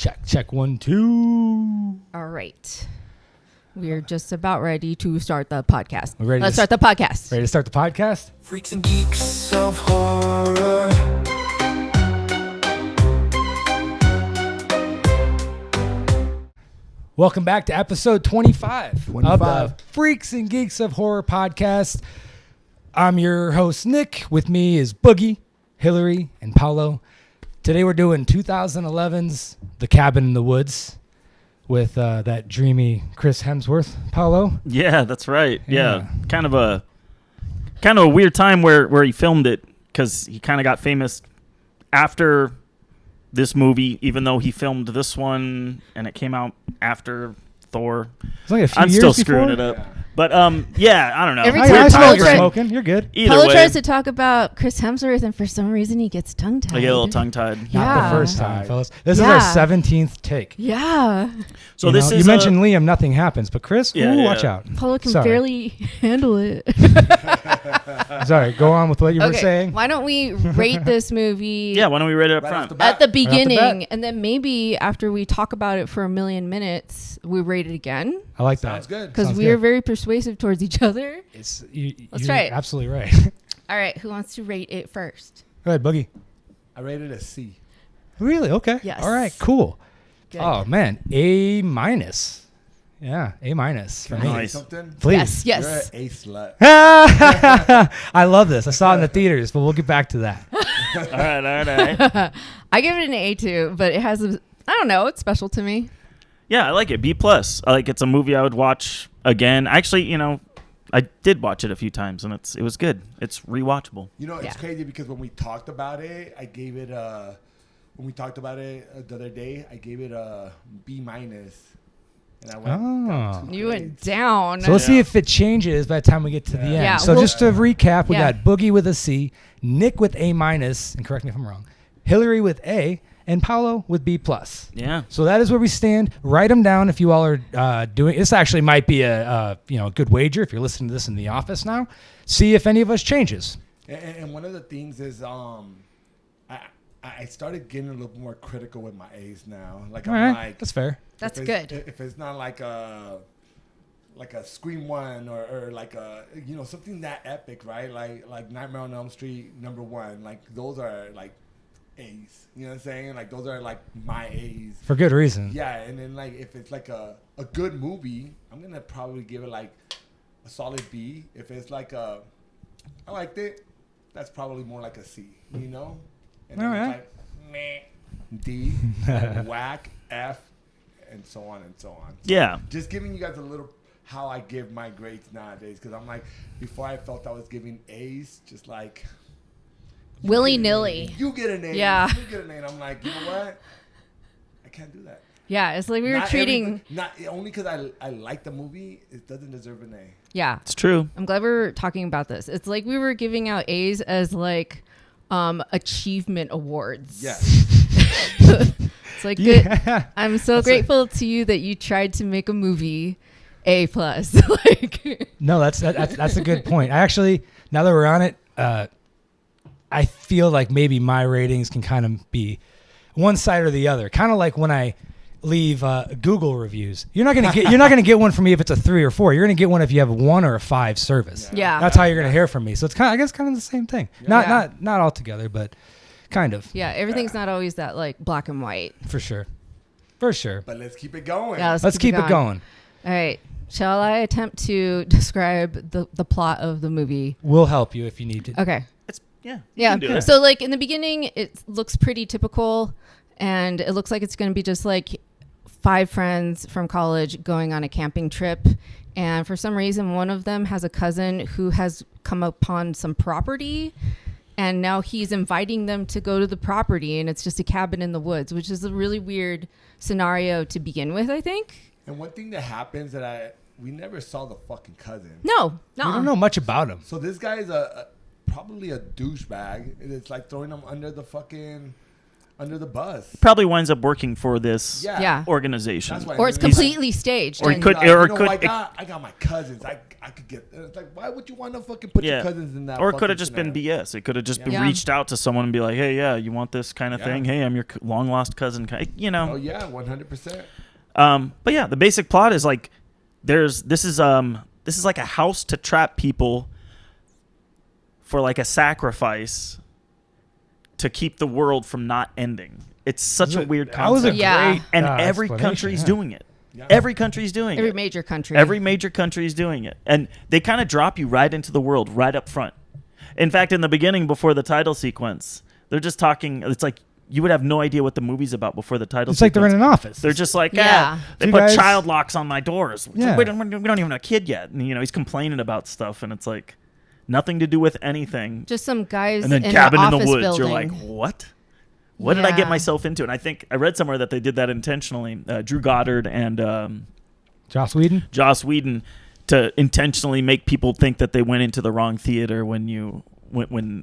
Check 1, 2. All right. We're just about ready to start the podcast. Let's start the podcast. Ready to start the podcast? Freaks and geeks of horror. Welcome back to episode 25 of the Freaks and Geeks of Horror podcast. I'm your host, Nick. With me is Boogie, Hillary, and Paolo. Today we're doing 2011's The Cabin in the Woods with that dreamy Chris Hemsworth. Paolo? Yeah, that's right. Yeah. Kind of a weird time where he filmed it because he kind of got famous after this movie, even though he filmed this one and it came out after Thor. It's like a few I'm years still screwing before? it up. But, I don't know. Every I time smell Paolo you're tries- smoking. You're good. Either Paolo way, tries to talk about Chris Hemsworth, and for some reason he gets tongue-tied. I get a little tongue-tied. Not Yeah. the first time, fellas. This is our 17th take. Yeah. So You this know, is you mentioned Liam, nothing happens. But Chris, Yeah, ooh, yeah. watch out. Paolo can Sorry. barely handle it. Sorry, go on with what you were saying. Why don't we rate this movie Yeah, why don't we rate it up Right front? off the bat. at the off the beginning, bat. and then maybe after we talk about it for a million minutes, we rate it again? I like that. Sounds good. Because Sounds we are good. very persuasive towards each other. Let's Let's you're try it. Absolutely right. All right, who wants to rate it first? Go ahead, Boogie. I rated a C. Really? Okay. Yes. All right. Cool. Good. Oh man, A minus. Yeah, A minus for Can me. I say Nice. something? Please. Yes. You're an A slut. I love this. I saw it in the theaters, but we'll get back to that. All right. I give it an A2, but it has I don't know, it's special to me. Yeah, I like it. B+. I like it's a movie I would watch again. Actually, I did watch it a few times, and it was good. It's rewatchable. You know, it's Yeah. crazy because when we talked about it, I gave it when we talked about it the other day, I gave it a B minus. And I went down 2 You went grades. down. So let's see Yeah. if it changes by the time we get to the end. Yeah, So well- just to recap, we Yeah. got Boogie with a C, Nick with A minus, and correct me if I'm wrong, Hillary with A, and Paolo with B plus. Yeah. So that is where we stand. Write them down if you all are doing. This actually might be a good wager if you're listening to this in the office now. See if any of us changes. And one of the things is I started getting a little more critical with my A's now. Like All I'm right, like that's fair. That's if good. If it's not like a Scream 1 or like a something that epic, right? Like Nightmare on Elm Street #1. Like those are like A's. You know what I'm saying? Like those are like my A's. For good reason. Yeah, and then like if it's like a good movie, I'm gonna probably give it like a solid B. If it's like I liked it, that's probably more like a C. You know? And then All right. it's like meh, D, whack, F, and so on and so on. So Yeah. just giving you guys a little how I give my grades nowadays, because I'm like, before I felt I was giving A's, just like Willy-nilly. You get an A. Yeah. You get an A. And I'm like, you know what? I can't do that. Yeah, it's like we were Not treating. not only because I like the movie, it doesn't deserve an A. Yeah, It's true. I'm glad we were talking about this. It's like we were giving out A's as like achievement awards. Yes. It's like good. Yeah. I'm so grateful to you that you tried to make a movie A plus. Like, No, that's a good point. I actually, now that we're on it, I feel like maybe my ratings can kind of be one side or the other. Kind of like when I leave Google reviews. You're not gonna get one from me if it's a 3 or 4. You're gonna get one if you have a 1 or a 5 service. Yeah. That's how you're gonna hear from me. So it's kind of the same thing. Yeah. Not all together, but kind of. yeah, everything's not always that like black and white. For sure. But let's keep it going. Yeah, Let's keep it going. All right. Shall I attempt to describe the plot of the movie? We'll help you if you need to. Okay. You Yeah. can do it. So like in the beginning, it looks pretty typical, and it looks like it's going to be just like 5 friends from college going on a camping trip. And for some reason, one of them has a cousin who has come upon some property, and now he's inviting them to go to the property, and it's just a cabin in the woods, which is a really weird scenario to begin with, I think. And one thing that happens that we never saw the fucking cousin. No. We don't know much about him. So this guy is probably a douchebag. It's like throwing him under the fucking under the bus. Probably winds up working for this organization. That's why or it's completely staged. Or and could, like, or you know, could, I got my cousins. I could get. It's like, why would you want to fucking put your cousins in that? Or it could have just been BS. It could have just been reached out to someone and be like, hey, yeah, you want this kind of thing? Hey, I'm your long lost cousin. You know. Oh yeah, 100%. But yeah, the basic plot is like, this is like a house to trap people for like a sacrifice to keep the world from not ending. It's such a weird concept. That was a great and every country's doing it. Yeah. Every country's doing it. Every major country. Every major country is doing it. And they kind of drop you right into the world right up front. In fact, in the beginning, before the title sequence, they're just talking. It's like you would have no idea what the movie's about before the title sequence. It's like they're in an office. They're just like, they Two put guys- child locks on my doors. Yeah. We don't even have a kid yet. And, he's complaining about stuff. And it's like nothing to do with anything. Just some guys And then in Cabin an in the office Woods. building. You're like, what? What did I get myself into? And I think I read somewhere that they did that intentionally. Drew Goddard and Joss Whedon to intentionally make people think that they went into the wrong theater when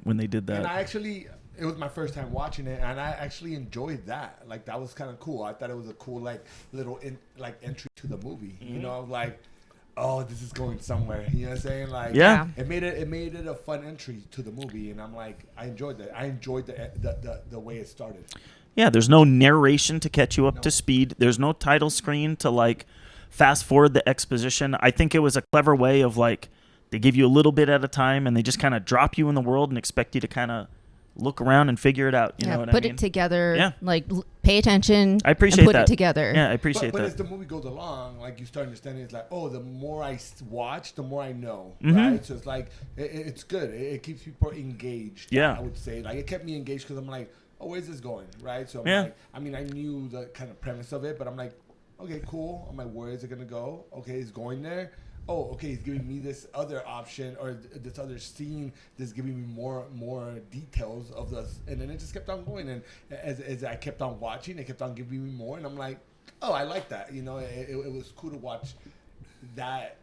they did that. And it was my first time watching it, and I actually enjoyed that. Like, that was kind of cool. I thought it was a cool, like, little entry to the movie. Mm-hmm. You know, like, oh, this is going somewhere. You know what I'm saying? Like, it made it a fun entry to the movie, and I'm like, I enjoyed that. I enjoyed the way it started. Yeah, there's no narration to catch you up to speed. There's no title screen to like fast forward the exposition. I think it was a clever way of like they give you a little bit at a time, and they just kind of drop you in the world and expect you to kind of look around and figure it out. You know what I mean? Put it together. Yeah. Like pay attention. I appreciate and put that. it together. Yeah, I appreciate but that. as the movie goes along, like you start understanding, it's like, oh, the more I watch, the more I know, Mm-hmm. right? So it's like it's good. It keeps people engaged. Yeah. I would say like it kept me engaged because I'm like, oh, where's this going, right? So I'm like, I mean, I knew the kind of premise of it, but I'm like, okay, cool. I'm like, where is it gonna go? Okay, it's going there. Oh, okay, he's giving me this other option or this other scene that's giving me more details of this. And then it just kept on going. And as I kept on watching, it kept on giving me more. And I'm like, oh, I like that. You know, it was cool to watch that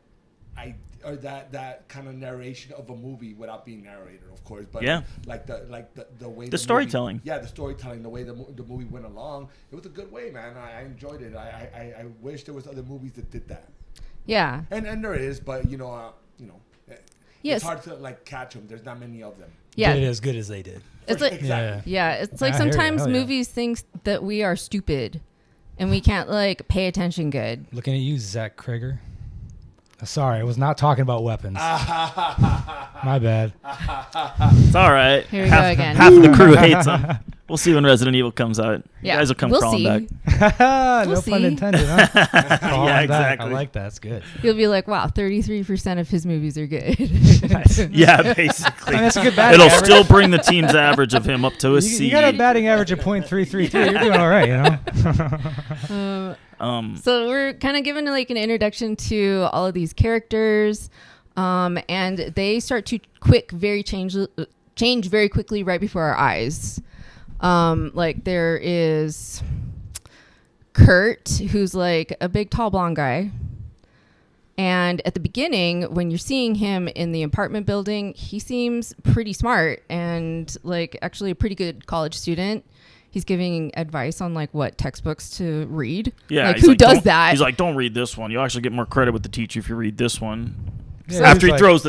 that kind of narration of a movie without being narrated, of course. But like the way the storytelling. The storytelling, the way the movie went along, it was a good way, man. I enjoyed it. I wish there was other movies that did that. Yeah. And there is, but Yes. it's hard to like catch them. There's not many of them. Yeah. did it as good as they did. It's like exactly. it's like I hear you. sometimes Hell yeah. movies think that we are stupid and we can't like pay attention good. Looking at you, Zach Krager. Sorry, I was not talking about weapons. My bad. It's all right. Here we go again. Half of the crew hates him. We'll see when Resident Evil comes out. You guys will come we'll crawling see. back. No We'll pun see. intended, huh? Crawling Yeah, back. exactly. I like that. That's good. You'll be like, wow, 33% of his movies are good. Yeah, basically. I mean, that's a good batting It'll average. still bring the team's average of him up to a C. You got a batting average of .333. You're doing all right, you know? So we're kind of given like an introduction to all of these characters, and they start to change very quickly right before our eyes. Like there is Kurt, who's like a big, tall, blonde guy. And at the beginning, when you're seeing him in the apartment building, he seems pretty smart and like actually a pretty good college student. He's giving advice on like what textbooks to read. Yeah, like he's who like, does "Don't-" that? He's like, don't read this one. You'll actually get more credit with the teacher if you read this one. Yeah, After he he's throws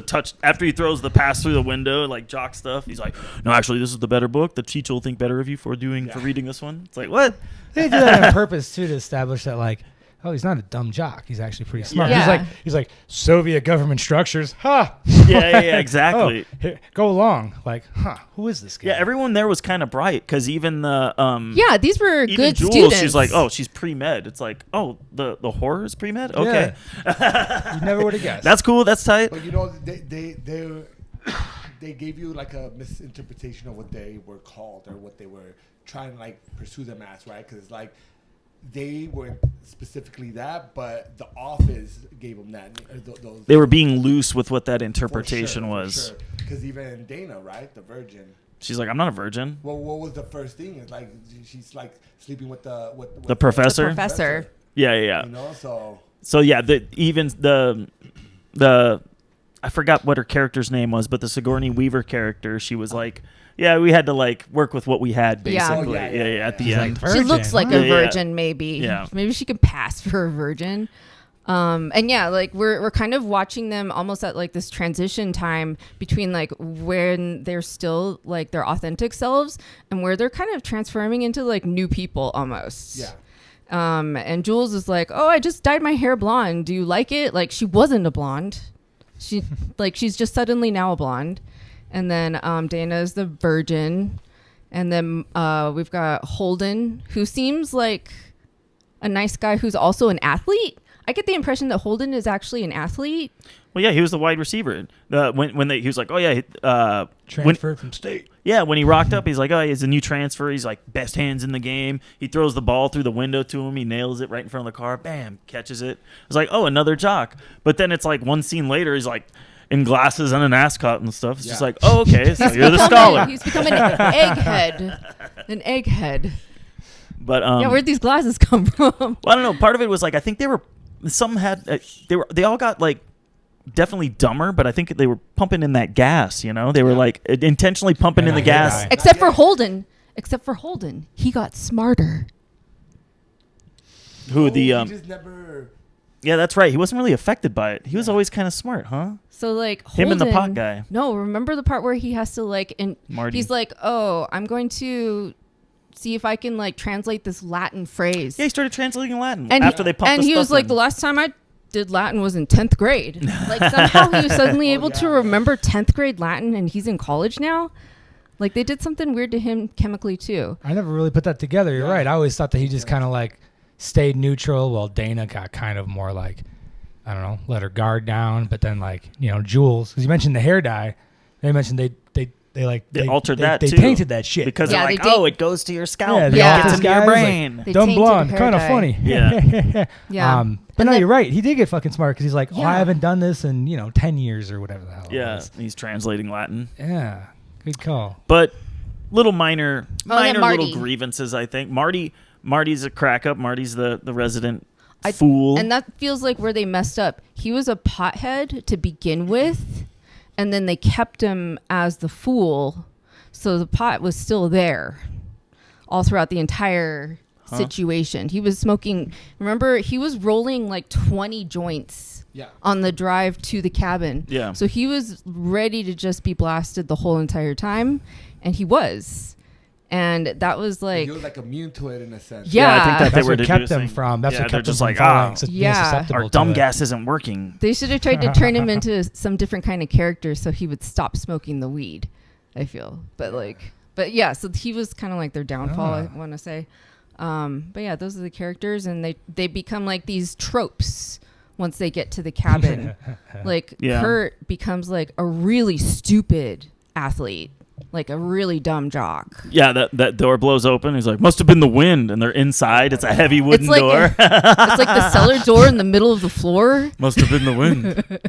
the pass through the window, like jock stuff, he's like, no, actually, this is the better book. The teacher will think better of you for reading this one. It's like, what? They do that on purpose too to establish that, like, oh, he's not a dumb jock. He's actually pretty smart. Yeah. He's like Soviet government structures. Ha! Yeah, exactly. Oh, here, go along. Like, who is this guy? Yeah, everyone there was kind of bright because even the these were even good Jules, students. she's like, oh, she's pre-med. It's like, oh, the horror is pre-med? Okay. You never would have guessed. That's cool. That's tight. But they gave you like a misinterpretation of what they were called or what they were trying to like pursue them as, right? Because like they weren't specifically that, but The Office gave them that. They were being loose with what that interpretation was. Because even Dana, right, the virgin. She's like, I'm not a virgin. Well, what was the first thing? It's like she's like sleeping with the professor. The professor. Yeah. You know, so yeah, the I forgot what her character's name was, but the Sigourney Weaver character, she was like Yeah, we had to like work with what we had Yeah. basically. At the end. like, She Virgin, looks like huh? a virgin, maybe. Yeah. Maybe she could pass for a virgin. And yeah, like we're kind of watching them almost at like this transition time between like when they're still like their authentic selves and where they're kind of transforming into like new people almost. Yeah. And Jules is like, "Oh, I just dyed my hair blonde. Do you like it?" Like she wasn't a blonde. She's just suddenly now a blonde. And then Dana is the virgin. And then we've got Holden, who seems like a nice guy who's also an athlete. I get the impression that Holden is actually an athlete. Well, yeah, he was the wide receiver. He was like, oh yeah, Transferred from state. Yeah, when he rocked up, he's like, oh, he's a new transfer. He's like best hands in the game. He throws the ball through the window to him. He nails it right in front of the car. Bam, catches it. It's like, oh, another jock. But then it's like one scene later, he's like in glasses and an ascot and stuff. It's just like, oh, okay, so you're the scholar. He's become an egghead. An egghead. But yeah, where'd these glasses come from? Well, I don't know. Part of it was like I think they all got like definitely dumber, but I think they were pumping in that gas. You know, they were like intentionally pumping in the gas. Except for Holden, he got smarter. Who he just never. Yeah, that's right. He wasn't really affected by it. He was always kind of smart, huh? So like Holden, him and the pot guy. No, remember the part where he has to like Marty. He's like, "Oh, I'm going to see if I can like translate this Latin phrase." Yeah, he started translating Latin and after they pumped and the he stuff was like, in. "The last time I did Latin was in 10th grade." Like somehow he was suddenly able to remember 10th grade Latin, and he's in college now. Like they did something weird to him chemically too. I never really put that together. You're right. I always thought that he just kind of like stayed neutral while Dana got kind of more like, I don't know, let her guard down. But then like, you know, Jules, because you mentioned the hair dye, they mentioned they altered that they too. painted that shit because Yeah, they're like, they it goes to your scalp. Yeah, It they Yeah. gets altered into your guys, like, brain. They dumb tainted blonde, hair kind of dye. funny. Yeah. Yeah. But And no, then- you're right. He did get fucking smart because he's like, oh, Yeah. I haven't done this in 10 years or whatever the hell. It Yeah, was. he's translating Latin. Yeah. Good call. But little minor Marty. little grievances, I think. Marty's a crack up. Marty's the resident fool. And that feels like where they messed up. He was a pothead to begin with, and then they kept him as the fool. So the pot was still there all throughout the entire situation. He was smoking. Remember, he was rolling like 20 joints on the drive to the cabin. Yeah. So he was ready to just be blasted the whole entire time. And he was. And that was like... He was like immune to it in a sense. Yeah. I think that That's they were what kept them deducing. from. That's Yeah, what they're kept them just from like, falling. So Yeah. being susceptible our to dumb it. gas isn't working. They should have tried to turn him into some different kind of character so he would stop smoking the weed, I feel. But yeah, so he was kind of like their downfall, I want to say. But yeah, those are the characters, and they become like these tropes once they get to the cabin. Kurt becomes like a really stupid athlete, like a really dumb jock. Yeah, that door blows open. He's like, must have been the wind, and they're inside. It's a heavy wooden door. It's like the cellar door in the middle of the floor. Must have been the wind.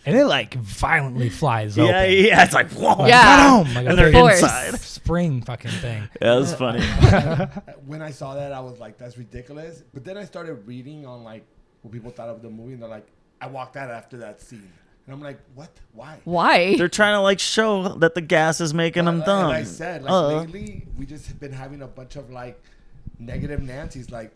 And it like violently flies open. Yeah. It's like, whoa. Yeah. Boom, like And a they're big inside. spring fucking thing. Yeah, that's funny. When I saw that, I was like, that's ridiculous. But then I started reading on like what people thought of the movie, and they're like, I walked out after that scene. And I'm like, what? Why? They're trying to like show that the gas is making them dumb. Like I said, lately, we just have been having a bunch of like negative Nancy's, like,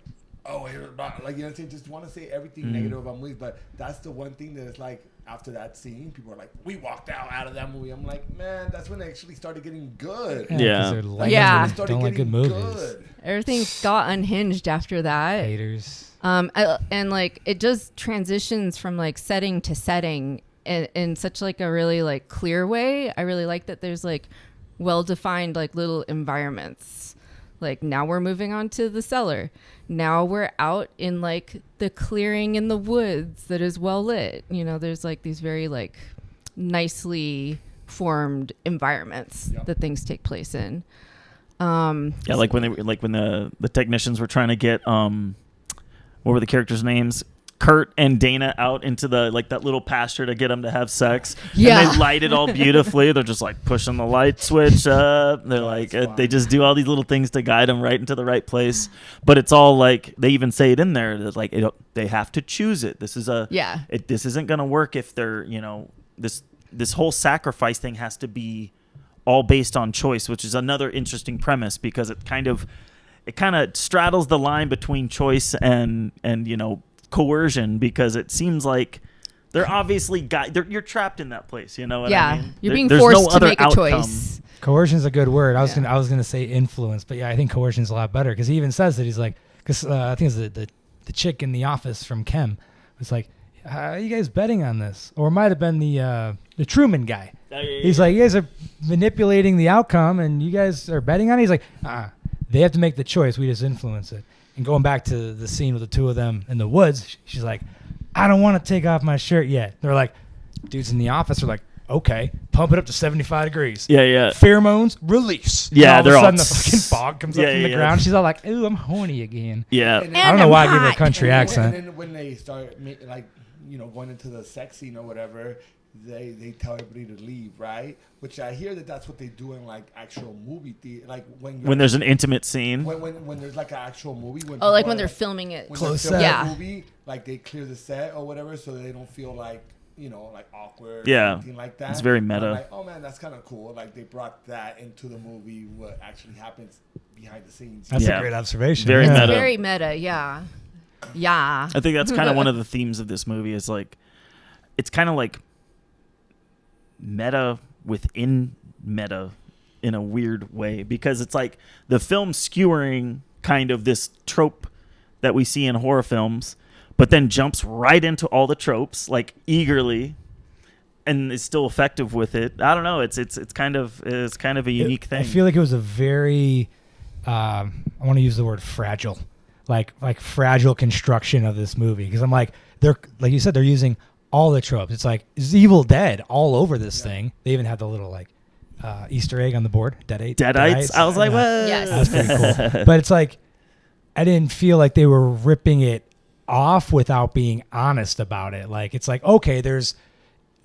oh, like, you know what I'm saying? Just want to say everything negative about movies. But that's the one thing that is like, after that scene, people are like, we walked out of that movie. I'm like, man, that's when it actually started getting good. Yeah. They're lame Yeah. and don't like good movies. Everything got unhinged after that. Haters. And like it just transitions from like setting to setting in such like a really like clear way. I really like that there's like well-defined like little environments. Like now we're moving on to the cellar. Now we're out in like the clearing in the woods that is well lit. You know, there's like these very like nicely formed environments that things take place in. Yeah, like when the technicians were trying to get what were the characters' names? Kurt and Dana out into the like that little pasture to get them to have sex. Yeah. And they light it all beautifully. They're just like pushing the light switch up. They're like they just do all these little things to guide them right into the right place. But it's all like they even say it in there that like they have to choose it. This is this isn't gonna work if they're this whole sacrifice thing has to be all based on choice, which is another interesting premise because it kind of straddles the line between choice and coercion, because it seems like they're obviously you're trapped in that place. You know what I mean? You're being there's forced no to other make a outcome. choice. Coercion's a good word. I was gonna say influence, but yeah, I think coercion's a lot better because he even says that he's like, because I think it's the chick in the office from Chem was like, how are you guys betting on this? Or it might have been the Truman guy. He's like, you guys are manipulating the outcome and you guys are betting on it. He's like, they have to make the choice. We just influence it. And going back to the scene with the two of them in the woods, she's like, I don't want to take off my shirt yet. They're like, dudes in the office are like, okay, pump it up to 75 degrees. Yeah. Pheromones, release. Yeah, and all of a all sudden the fucking fog comes up from the ground. She's all like, ooh, I'm horny again. Yeah. And I don't know why I give her a country accent. And then when they start going into the sex scene or whatever, they tell everybody to leave, right? Which I hear that's what they do in like actual movie theater, like when there's an intimate scene. When there's like an actual movie. When they're filming it. Close set. Yeah. Movie, like they clear the set or whatever, so they don't feel like like awkward. Yeah. Or anything like that. It's very meta. I'm like, oh man, that's kind of cool. Like they brought that into the movie. What actually happens behind the scenes. That's a great observation. Very meta. Very meta. Yeah. Yeah. I think that's kind of one of the themes of this movie is like, it's kind of like meta within meta in a weird way, because it's like the film skewering kind of this trope that we see in horror films, but then jumps right into all the tropes like eagerly and is still effective with it. I don't know. It's kind of a unique thing. I feel like it was a very I want to use the word fragile, like fragile construction of this movie, because I'm like, they're like you said, they're using all the tropes. It's like it's Evil Dead all over this thing. They even have the little like Easter egg on the board, Deadites. I was like, what? Yes. That's pretty cool. But it's like I didn't feel like they were ripping it off without being honest about it. Like it's like, okay, there's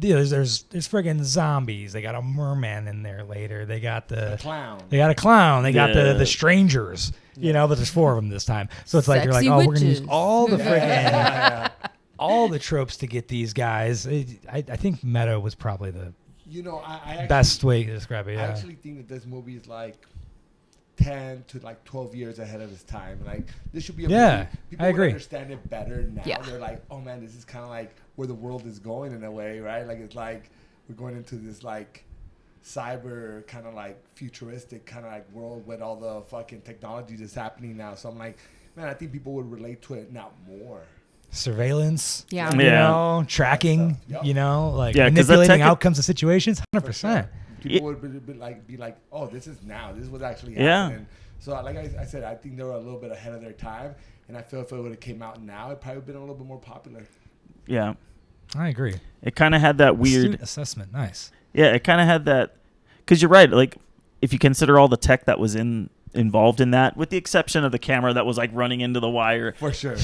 friggin' zombies. They got a merman in there later. They got the clown. They got a clown. They got the strangers. But there's 4 of them this time. So it's like you're like, oh, we're gonna use all the friggin' all the tropes to get these guys. I think meta was probably the best way to describe it. Yeah. I actually think that this movie is like 10 to like 12 years ahead of its time. Like this should be a movie. People I agree. would understand it better now. Yeah. They're like, oh man, this is kind of like where the world is going in a way, right? Like it's like we're going into this like cyber kind of like futuristic kind of like world with all the fucking technology that's happening now. So I'm like, man, I think people would relate to it now more. Surveillance, tracking, Yep. like manipulating outcomes of situations, 100%. People would be like, oh, this is now. This is what's actually happening. Yeah. So like I said, I think they were a little bit ahead of their time. And I feel if it would have came out now, it probably would have been a little bit more popular. Yeah. I agree. It kind of had that weird... Astute assessment. Nice. Yeah, it kind of had that... Because you're right. Like, if you consider all the tech that was involved in that, with the exception of the camera that was like running into the wire. For sure.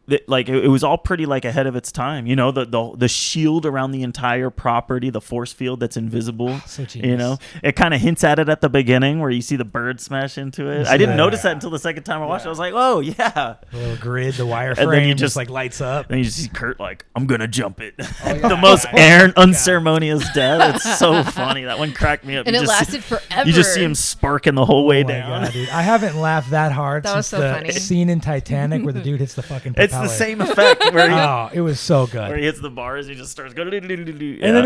It was all pretty like ahead of its time, the shield around the entire property, the force field that's invisible. So genius. It kind of hints at it at the beginning where you see the bird smash into it. I didn't notice that until the second time I watched it. I was like, oh yeah, the little grid, the wireframe, then you just like lights up. Then you just see Kurt like, I'm gonna jump it. The most unceremonious death. It's so funny. That one cracked me up. And it lasted forever. You just see him sparking the whole way down. God, dude. I haven't laughed that hard since so the funny. scene in Titanic where the dude hits the fucking It's the same effect where it was so good. Where he hits the bars, he just starts going. And then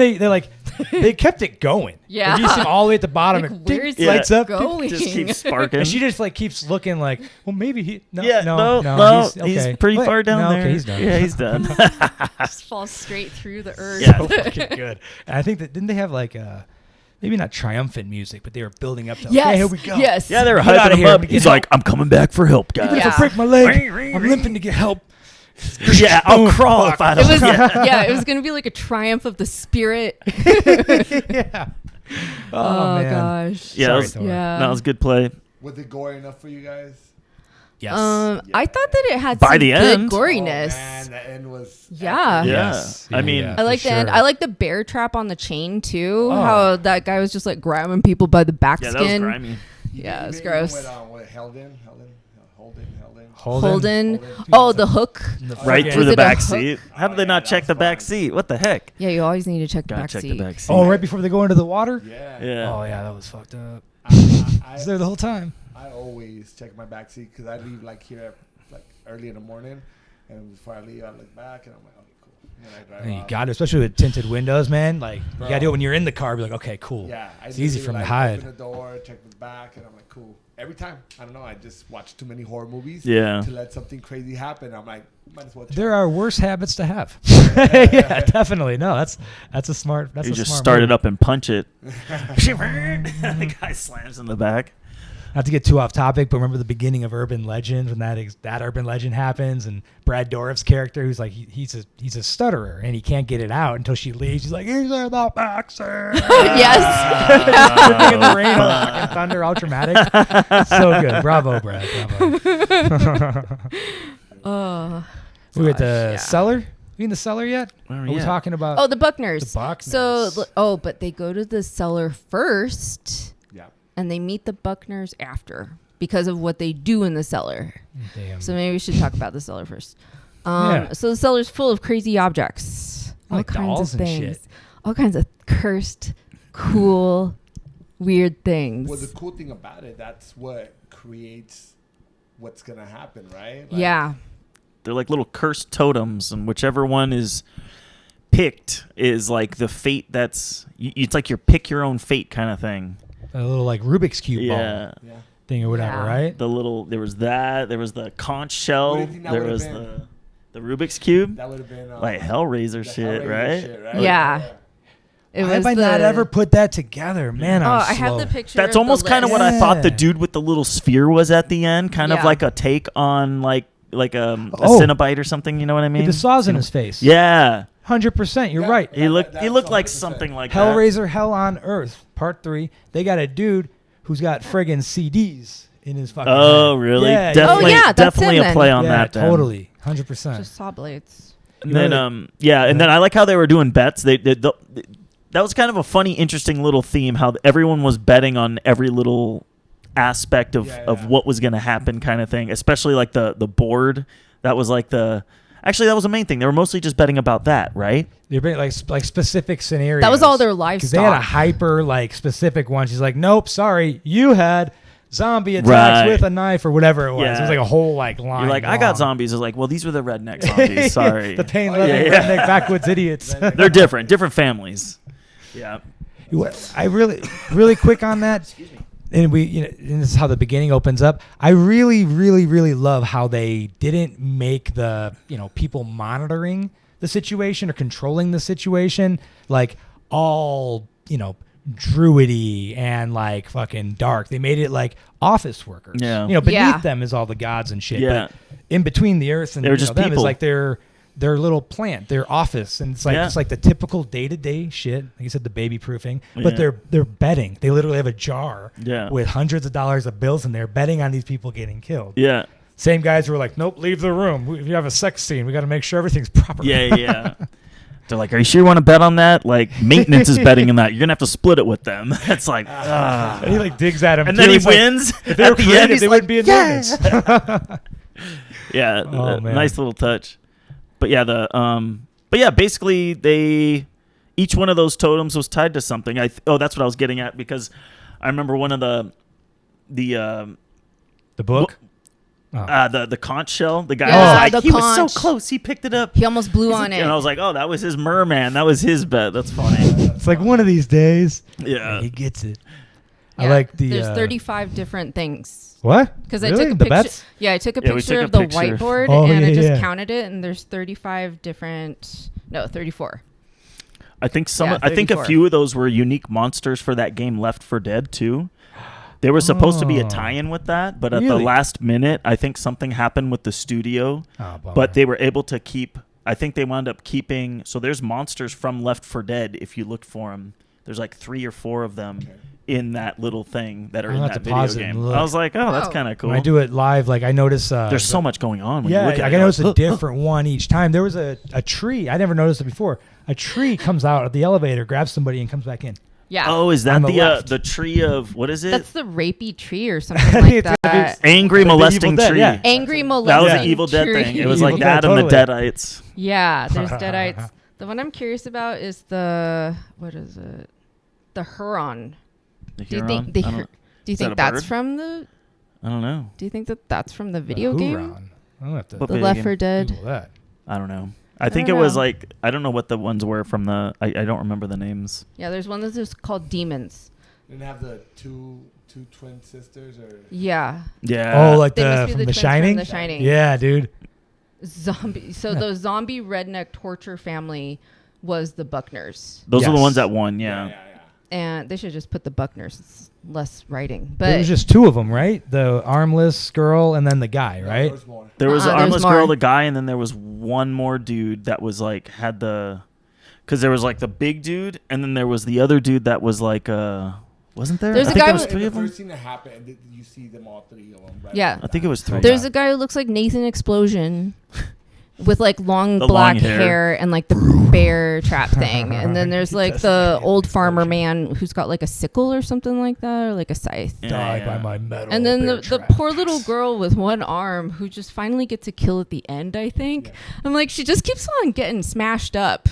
they kept it going. Yeah. Like, you see him all the way at the bottom. Like, and where's it lights up. going? Just keeps sparking. And she just like keeps looking like, well, maybe he. No, he's pretty far down there. Okay, he's done. Yeah, he's done. Just falls straight through the earth. So fucking good. And I think that didn't they have like maybe not triumphant music, but they were building up to yes, okay, here we go. Yes. Yeah, they were Get hyping him up. He's help. like, I'm coming back for help, guys. Even if I break my leg, I'm limping to get help. Yeah, I'll crawl if I don't. It was gonna be like a triumph of the spirit. Yeah. Oh man. gosh. Yeah, that was good play. Was it gory enough for you guys? Yes. I thought that it had By some the good end. goriness. Oh, man, the end was... Yeah. Yes. I mean, I like the end. I like the bear trap on the chain too. Oh. How that guy was just like grabbing people by the back Yeah, skin. that was grimy. Yeah, it's even gross. With, Holden. Holden. Oh, the hook. Right through Was the it a back hook? seat. How did they not check the back seat? What the heck? Yeah, you always need to check the Gotta back check seat. the back seat. Oh, right before they go into the water? Yeah. Yeah. Oh, yeah, that was fucked up. I He's there the whole time. I always check my back seat because I leave like here like early in the morning, and before I leave, I look back and I'm like, okay, cool. And then I drive And you off. got it, especially with tinted windows, man. Like, Bro. you got to do it when you're in the car. Be like, okay, cool. Yeah, It's easy for them to hide. Open the door, check the back, and I'm like, cool. Every time, I don't know. I just watch too many horror movies. Yeah. To let something crazy happen, I'm like, might as well. Check. There are worse habits to have. Yeah, definitely. No, that's a smart. That's You a just smart start move. it up and punch it. The guy slams in the back. Not to get too off topic, but remember the beginning of Urban Legend when that urban legend happens, and Brad Dourif's character, who's like he's a stutterer and he can't get it out until she leaves. He's like, "He's in the back seat." Yes. Dripping in the rain, fucking thunder, all dramatic. So good, bravo, Brad, bravo. Oh. We at the yeah. cellar. We in the cellar yet? Where are Are we we at? talking about? Oh, the Buckners. The Buckners. So, but they go to the cellar first, Yeah. and they meet the Buckners after because of what they do in the cellar. Damn. So maybe we should talk about the cellar first. Yeah. So the cellar's full of crazy objects, all Like kinds dolls of and things, shit. all kinds of cursed, cool, weird things. Well, the cool thing about it, that's what creates what's gonna happen, right? Yeah. They're like little cursed totems, and whichever one is picked is like the fate that's. It's like your pick your own fate kind of thing. A little like Rubik's cube ball Yeah. Yeah. thing or whatever, Yeah. right? The little there was the conch What shell. do you think that There would've was been? the Rubik's cube. That would have been Like Hellraiser the shit, Hellraiser right? shit, Yeah. It Why have was I not ever put that together? Man, I'm I have slow. the picture. That's of almost the kind of list. what I thought the Yeah. dude with the little sphere was at the end, kind of Yeah. like a take on like a Oh. Cenobite or something. You know what I mean? With the saws in his face. Yeah, 100%. You're Yeah. right. he looked That's like 100%. something like that. Hellraiser Hell on Earth, Part 3. They got a dude who's got friggin' CDs in his fucking Oh, head. really? Yeah, Definitely, Oh, yeah, that's definitely him a play then. on yeah, that. Then. totally. 100%. Just saw blades. And then, Yeah. and then I like how they were doing bets. That was kind of a funny, interesting little theme. How everyone was betting on every little aspect of what was going to happen, kind of thing. Especially like the board. That was like actually that was the main thing. They were mostly just betting about that, right? They're being like specific scenarios. That was all their Because they had a livestock. hyper like specific one. She's like, nope, sorry, you had zombie attacks Right. with a knife or whatever it was. Yeah. It was like a whole like line. You're like, I long. got zombies. It's like, well, these were the redneck zombies. Sorry, the pain Oh, loving yeah. redneck backwoods idiots. they're different families. Yeah. I really quick on that. And and this is how the beginning opens up. I really, really, really love how they didn't make the, people monitoring the situation or controlling the situation like all, druidy and like fucking dark. They made it like office workers. Yeah. Beneath Yeah. them is all the gods and shit. Yeah. But in between the earth and They were just them is people. like their little plant, their office, and it's like Yeah. it's like the typical day-to-day shit. Like you said, the baby proofing, but Yeah. they're betting. They literally have a jar Yeah. with hundreds of dollars of bills in there, betting on these people getting killed. Yeah. Same guys who were like, "Nope, leave the room. If you have a sex scene, we got to make sure everything's proper." Yeah. They're like, are you sure you want to bet on that? Like, maintenance is betting on that. You're gonna have to split it with them. It's like, And he like digs at him, and too. then he He's like, wins. if they were At the creative, end, he's they like, wouldn't be in yes. maintenance. Yeah, Oh, man. nice little touch. But yeah, basically each one of those totems was tied to something. That's what I was getting at, because I remember one of the book. the conch shell. The guy Yeah, was like, the he was so conch. close. He picked it up. He almost blew on it. And I was like, oh, that was his merman. That was his bet. That's funny. It's like one of these days, Yeah. he gets it. Yeah, I like the. There's 35 different things. What? Because Really? I took a The picture. bets? Yeah, I took a Yeah, we picture took a of the picture. whiteboard Oh, and I yeah, just yeah. counted it, and there's 35 different. No, 34. I think Yeah, I think a 34. few of those were unique monsters for that game Left 4 Dead too. They were supposed to be a Oh. tie-in with that, but at the Really? last minute, I think something happened with the studio. Oh, bummer. But they were able to keep. I think they wound up keeping. So there's monsters from Left 4 Dead. If you look for them, there's like 3 or 4 of them in that little thing that are I'll in have that to pause video it and game. look. I was like, oh, that's Oh. kind of cool. When I do it live, like I notice. There's so much going on. When Yeah, you look at I it. can notice a You're like, different one each time. There was a tree. I never noticed it before. A tree comes out of the elevator, grabs somebody, and comes back in. Yeah. Oh, is that On the left. the tree of what is it? That's the rapey tree or something like that. Angry molesting Evil Dead, tree. yeah. Angry That molesting was an Evil Dead tree. thing. It was Evil like Dead, that and the totally. Deadites. Yeah, there's Deadites. The one I'm curious about is what is it? The Huron. The Do you Huron? think I don't- do you is that think a that's bird? from the? I don't know. Do you think that's from the video game? Huron. I don't have to What The video Left game? 4 Dead. Google that. I don't know. I think don't it was know. like I don't know what the ones were from the. I don't remember the names. Yeah, there's one that's just called Demons. Didn't have the two twin sisters or Yeah. Yeah. Oh, like They must be from the The twins Shining? From the Shining. Yeah, dude. Zombie. So the zombie redneck torture family was the Buckners, those are the Yes. ones that won. Yeah. and they should just put the Buckners. It's less writing, There but was just two of them, right? The armless girl and then the guy, No, right? there was more. There was the there's armless more. girl, the guy, and then there was one more dude that was like had the, because there was like the big dude, and then there was the other dude that was like wasn't there? There's I a think guy there was with- three the of them. first scene that happened, you see them all three of them. Right Yeah. after I think it was that. three. there's a guy who looks like Nathan Explosion, with like long The black long hair. hair and like the bear trap thing, and then there's like does the look like old an farmer explosion. man who's got like a sickle or something like that, or like a scythe. Yeah, Died yeah. by my metal. And then bear the trap. poor little girl with one arm who just finally gets a kill at the end, I think. Yeah. I'm like, she just keeps on getting smashed up.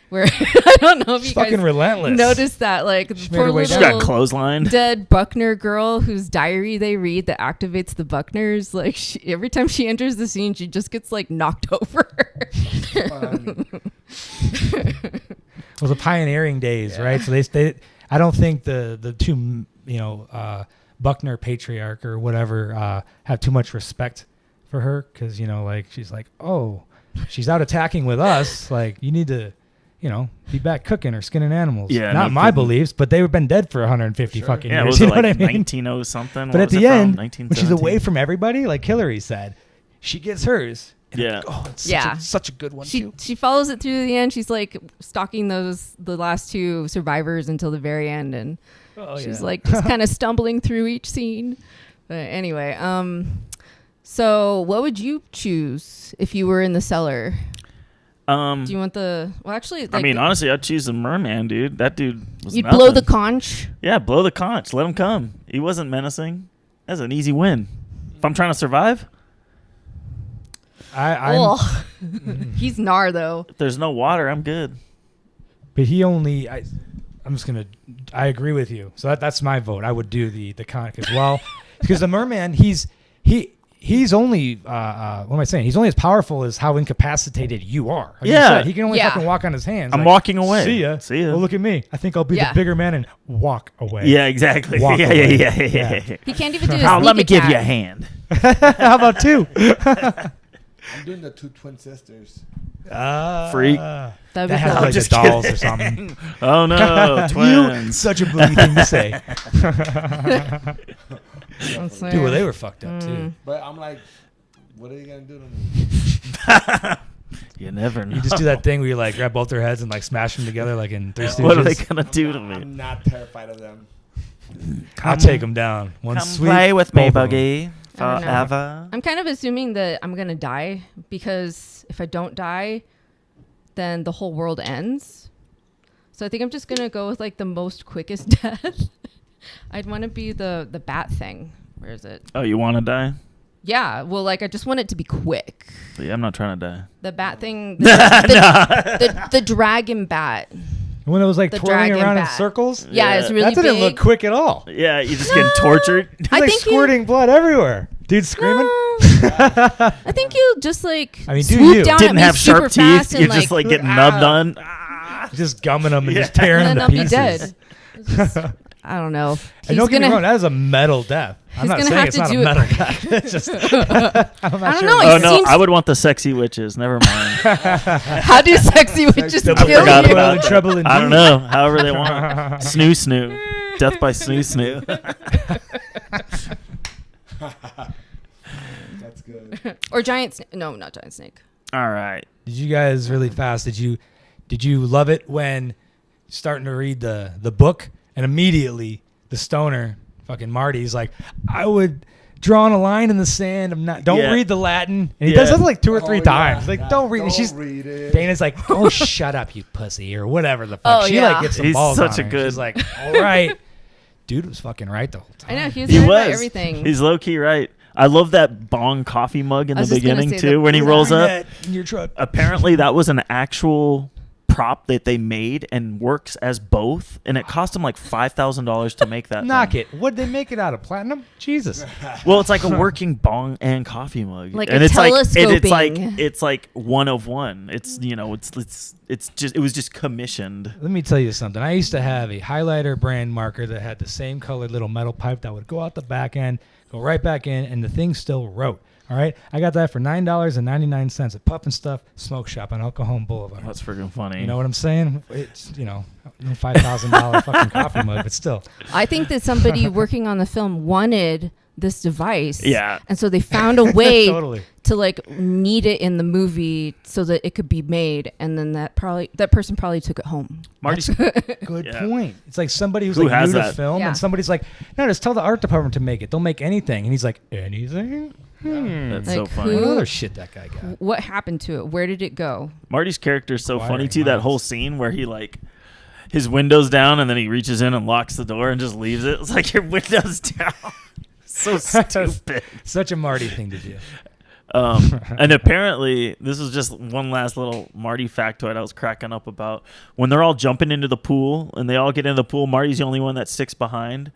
Where I don't know if She's you fucking guys relentless. noticed that. Like, She the made poor her way She down. little got clotheslined. dead Buckner girl whose diary they read that activates the Buckners. Like, every time she enters the scene, she just gets like knocked over. Funny. It was the pioneering days, right? So they I don't think the two Buckner patriarch or whatever have too much respect for her because like she's like, oh, she's out attacking with us, like you need to be back cooking or skinning animals. Yeah, not no my kidding. beliefs, but they've been dead for 150 Sure. fucking Yeah, years. was You it know like what I mean? 1900 something? But What at was the it from? end, when she's 1917? away from everybody, like Hillary said, she gets hers. And I'm Yeah. like, oh, it's Yeah. such a good one too. She follows it through the end. She's like stalking the last two survivors until the very end, and she's like just kind of stumbling through each scene. But anyway, so what would you choose if you were in the cellar? Do you want the? Well, actually, like, I mean, honestly, I'd choose the merman, dude. That dude was you'd nothing. blow the conch. Yeah, blow the conch. Let him come. He wasn't menacing. That's an easy win. If I'm trying to survive, Oh, he's gnar though. if there's no water, I'm good. But he only. I'm just gonna. I agree with you. So that's my vote. I would do the conch as well, because the merman, he's only. What am I saying? He's only as powerful as how incapacitated you are. Like you Yeah. said, he can only Yeah. fucking walk on his hands. I'm like, walking away. See ya. See ya. Well, look at me. I think I'll be Yeah. the bigger man and walk away. Yeah, exactly. Walk Yeah, away. yeah. Yeah. He can't even do a Now sneak let me give you a attack. hand. How about two? I'm doing the two twin sisters. Freak. That'd That be has cool. like the Just dolls or kidding. something. Oh no, You, twins. such a boogie thing to say. That's Dude, well, fair. they were fucked up too. But I'm like, what are you gonna do to me? You never know. You just do that thing where you like grab both their heads and like smash them together like in Three Stooges. What are they gonna do to me? I'm not terrified of them. I'll take them down. One Come sweep. play with me, both of 'em. Boogie. I don't know. Forever. I'm kind of assuming that I'm gonna die, because if I don't die, then the whole world ends. So I think I'm just gonna go with like the most quickest death. I'd want to be the bat thing. Where is it? Oh, you want to die? Yeah. Well, like I just want it to be quick. Yeah, I'm not trying to die. The bat thing. The dragon bat. When it was like The twirling dragon around in bat. circles. Yeah, it's really That didn't big. look quick at all. Yeah, you just getting tortured. He's I like think you- squirting blood everywhere. Dude screaming. I think you just like I mean, do swoop you? down Didn't at me have super sharp fast teeth. and You're just like getting ah. nubbed on. Just gumming them and Yeah. just tearing and them then to I'll pieces. be dead. It's just- I don't know. And He's don't get me gonna- wrong, that is a metal death. I'm he's not gonna saying have it's to not a do it- metal death. It's just I'm not I don't sure. know, Oh It no, seems- I would want the sexy witches. Never mind. How do sexy witches Double kill forgot you? about and treble and I don't D. know. However they want. Snoo snoo. Death by snoo snoo. That's good. Or giant snake. No, not giant snake. All right. Did you guys really fast? Did you love it when starting to read the book and immediately the stoner fucking Marty's like, I would drawing a line in the sand. Don't read the Latin. And he does it like 2 or 3 times. Like, don't read it. She's read it. Dana's like, oh, shut up, you pussy, or whatever the fuck. She like gets some balls such on a her. good. She's like, all right. Dude was fucking right the whole time. I know he was right about everything. He's low key right. I love that bong coffee mug in the beginning too when he rolls up. In your truck. Apparently, that was an actual prop that they made and works as both, and it cost them like $5,000 to make that. Knock it. What'd they make it out of? Platinum? Jesus. Well, it's like a working bong and coffee mug, like and a it's telescoping. it's like one of one. It's it was just commissioned. Let me tell you something. I used to have a highlighter brand marker that had the same colored little metal pipe that would go out the back end, go right back in, and the thing still wrote. All right, I got that for $9.99 at Puff and Stuff Smoke Shop on El Cajon Boulevard. That's freaking funny. You know what I'm saying? It's $5,000 fucking coffee mug, but still. I think that somebody working on the film wanted this device. Yeah. And so they found a way Totally. to like need it in the movie so that it could be made, and then that person probably took it home. Marty's Good point. It's like somebody who's Who like has new to that? film, Yeah. and somebody's like, no, just tell the art department to make it. They'll make anything. And he's like, anything? That's Like, so funny. What other shit that guy got? What happened to it? Where did it go? Marty's character is so Wiring funny too. That lines. whole scene where he like his window's down and then he reaches in and locks the door and just leaves it. It's like your window's down. So stupid. Such a Marty thing to do. And apparently, this is just one last little Marty factoid I was cracking up about. When they're all jumping into the pool and they all get into the pool, Marty's the only one that sticks behind.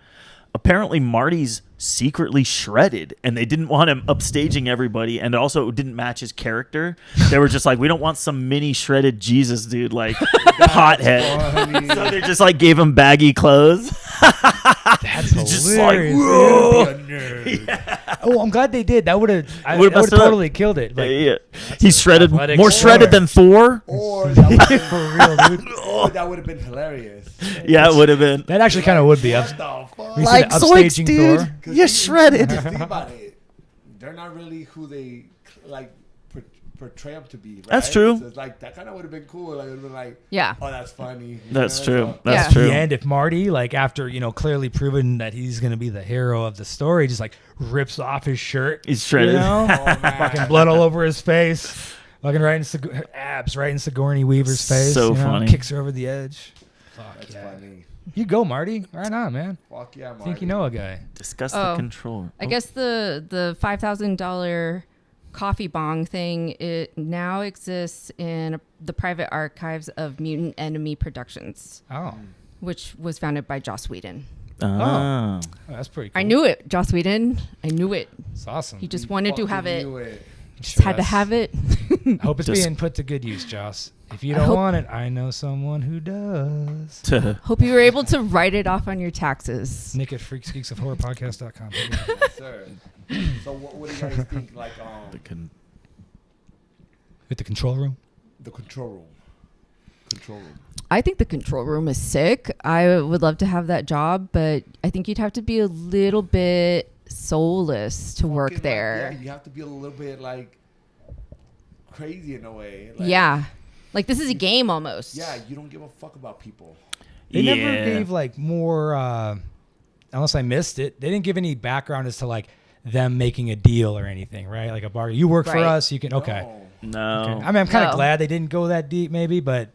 Apparently, Marty's secretly shredded, and they didn't want him upstaging everybody, and also it didn't match his character. They were just like, we don't want some mini shredded Jesus dude, like hothead. So they just like gave him baggy clothes. That's just hilarious. like, whoa. Yeah. Oh, I'm glad they did. That would have Would've messed it up. totally killed it. Like, Yeah. He's shredded, athletic. more shredded than Thor. Or that would have been, for real, dude. or that would have been hilarious. Yeah, it would have been. That actually kind of would be up. What the fuck? We Like said Zoinks, upstaging dude. Thor. You're shredded. Think about it. They're not really who they like portray them to be. Right? That's true. So it's like that kind of would have been cool. Like it would have been like, Yeah. oh, that's funny. That's You true. know? That's Yeah. true. The end, if Marty, like after clearly proven that he's gonna be the hero of the story, just like rips off his shirt. He's shredded. You know? Oh, man. Fucking blood all over his face. Fucking right in her abs, right in Sigourney Weaver's face. So funny. Kicks her over the edge. Fuck That's yeah. funny. You go, Marty. Right on, man. Fuck yeah, Marty. Think you know a guy. Discuss the control. I guess the $5,000 coffee bong thing, it now exists in the private archives of Mutant Enemy Productions, Oh. which was founded by Joss Whedon. Ah. Oh, that's pretty cool. I knew it, Joss Whedon. I knew it. It's awesome. He just wanted to have it. Knew it. Just had to have it. I hope it's Just- being put to good use, Joss. If you I don't hope- want it, I know someone who does. Hope you were able to write it off on your taxes. Nick at freaksgeeksofhorrorpodcast.com. Yes, sir. So what do you guys think? Like With the control room? the control room. Control room. I think the control room is sick. I would love to have that job, but I think you'd have to be a little bit soulless to work Fucking, there. Like, yeah, you have to be a little bit like crazy in a way. Like, Yeah. Like this is a game almost. Yeah, you don't give a fuck about people. They never gave like more, unless I missed it, they didn't give any background as to like them making a deal or anything, right? Like a bar. You work for Right. us, you can, okay. No. Okay. I mean, I'm kind of No. glad they didn't go that deep maybe, but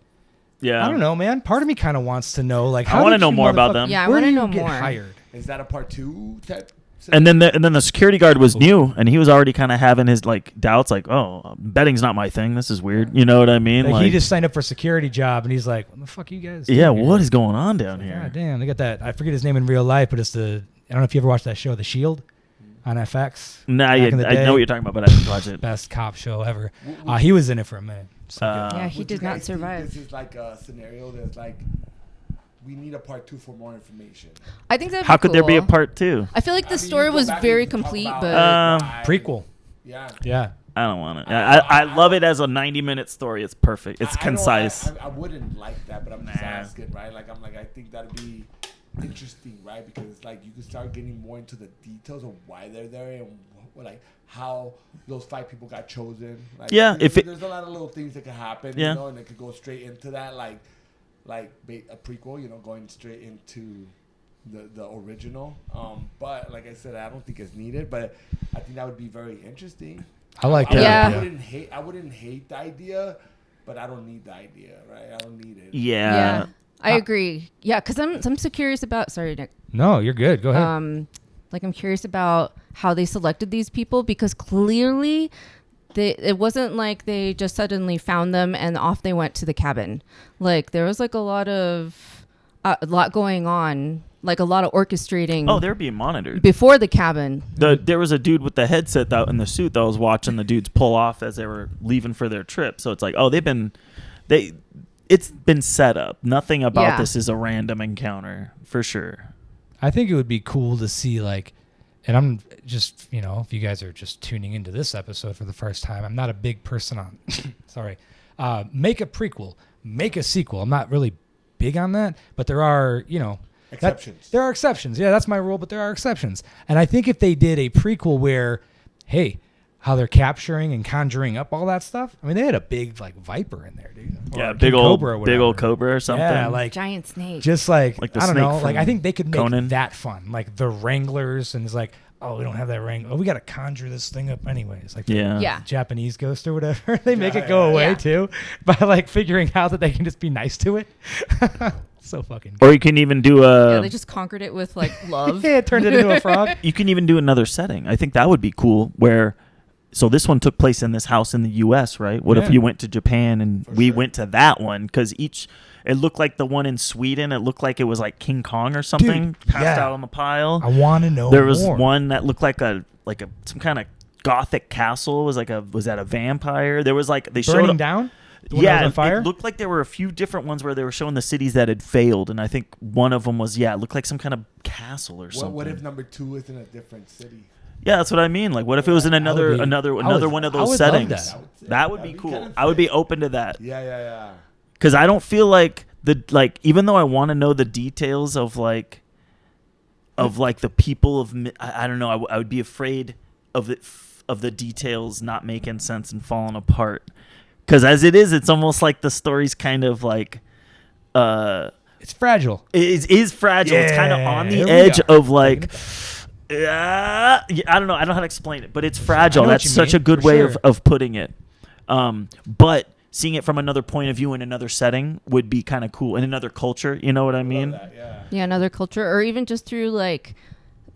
Yeah. I don't know, man. Part of me kind of wants to know, like, I how wanna did know you more about motherfuck- them. Yeah, I where wanna do you know get more. hired? Is that a part 2 type? And then the security guard was new, and he was already kind of having his like doubts, like, oh, betting's not my thing. This is weird. You know what I mean? Like, he just signed up for a security job, and he's like, "What the fuck, you guys?" yeah. doing What here?" is going on down God here? damn, they got that. I forget his name in real life, but it's the. I don't know if you ever watched that show, The Shield, on FX. Nah, Back yeah, in the I day. know what you're talking about, but I didn't watch it. Best cop show ever. He was in it for a minute. So good. Yeah, he Would you did not guys think survive. This is like a scenario that's like, we need a part 2 for more information. I think that. How could there be a part 2? I feel like I the mean, story you go was back and very you can talk complete, about, but why- Prequel. Yeah. Yeah. I don't want it. I love it as a 90-minute story. It's perfect. It's I know concise. I wouldn't like that, but I'm just Nah. asking, right? Like, I think that'd be interesting, right? Because it's like you could start getting more into the details of why they're there and like how those 5 people got chosen. Like, Yeah, there's a lot of little things that could happen, Yeah. you know, and it could go straight into that, like a prequel, you know, going straight into the original. But like I said, I don't think it's needed. But I think that would be very interesting. I like that. Yeah. I wouldn't hate the idea, but I don't need the idea, right? I don't need it. Yeah. I agree. Yeah, because I'm so curious about. Sorry, Nick. No, you're good. Go ahead. Like I'm curious about how they selected these people because clearly, it wasn't like they just suddenly found them and off they went to the cabin. Like there was like a lot going on. Like a lot of orchestrating. Oh, they're being monitored before the cabin. There was a dude with the headset in the suit that was watching the dudes pull off as they were leaving for their trip. So it's like, oh, it's been set up. Nothing about this is a random encounter for sure. I think it would be cool to see like, and I'm just, if you guys are just tuning into this episode for the first time, I'm not a big person on, sorry, make a prequel, make a sequel. I'm not really big on that, but there are, exceptions. There are exceptions. Yeah, that's my rule, but there are exceptions. And I think if they did a prequel where, hey, how they're capturing and conjuring up all that stuff. I mean, they had a big like viper in there, dude. Yeah, big old cobra or something. Yeah, like giant snake. Just like the I don't snake know. Like I think they could make Conan. that fun. Like the Wranglers, and it's like, oh, we don't have that Wrangler. Oh, we got to conjure this thing up anyways. Like the Japanese ghost or whatever. They make it go away too by like figuring out that they can just be nice to it. So fucking good. Or you can even do they just conquered it with like love. Yeah, it turned it into a frog. You can even do another setting. I think that would be cool where so this one took place in this house in the US, right? What if you went to Japan and we went to that one? Because it looked like the one in Sweden. It looked like it was like King Kong or something passed out on the pile. I want to know There was more. one that looked like some kind of gothic castle. Was that a vampire? There was like they burning showed down. Yeah, on fire? It looked like there were a few different ones where they were showing the cities that had failed, and I think one of them was it looked like some kind of castle or something. What if number 2 is in a different city? Yeah, that's what I mean. Like, what if it was in another one of those settings? That would be cool. I would be open to that. Yeah. Because I don't feel like even though I want to know the details of the people of I don't know. I would be afraid of the details not making sense and falling apart. Because as it is, it's almost like the story's kind of like it's fragile. It is fragile. Yeah, it's kind of on the edge of like. I don't know. I don't know how to explain it, but it's fragile. That's such a good way of putting it. But seeing it from another point of view in another setting would be kind of cool. In another culture, you know what I mean? Yeah, another culture, or even just through like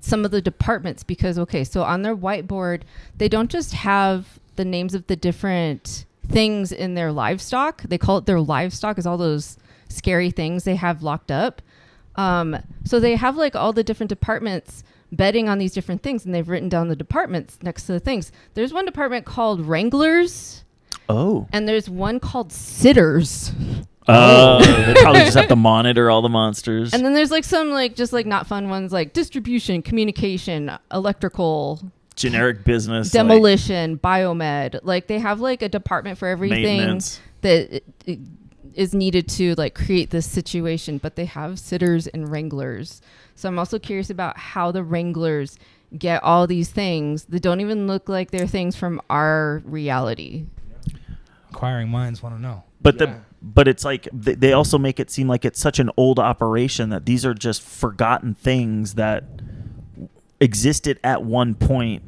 some of the departments. Because so on their whiteboard, they don't just have the names of the different things in their livestock. They call it their livestock, is all those scary things they have locked up. So they have like all the different departments betting on these different things, and they've written down the departments next to the things. There's one department called Wranglers. Oh. And there's one called Sitters. They probably just have to monitor all the monsters. And then there's like some like just like not fun ones like distribution, communication, electrical, generic business, demolition, biomed. Like they have like a department for everything that is needed to like create this situation, but they have sitters and wranglers. So I'm also curious about how the wranglers get all these things that don't even look like they're things from our reality. Inquiring minds want to know. But it's like they also make it seem like it's such an old operation that these are just forgotten things that existed at one point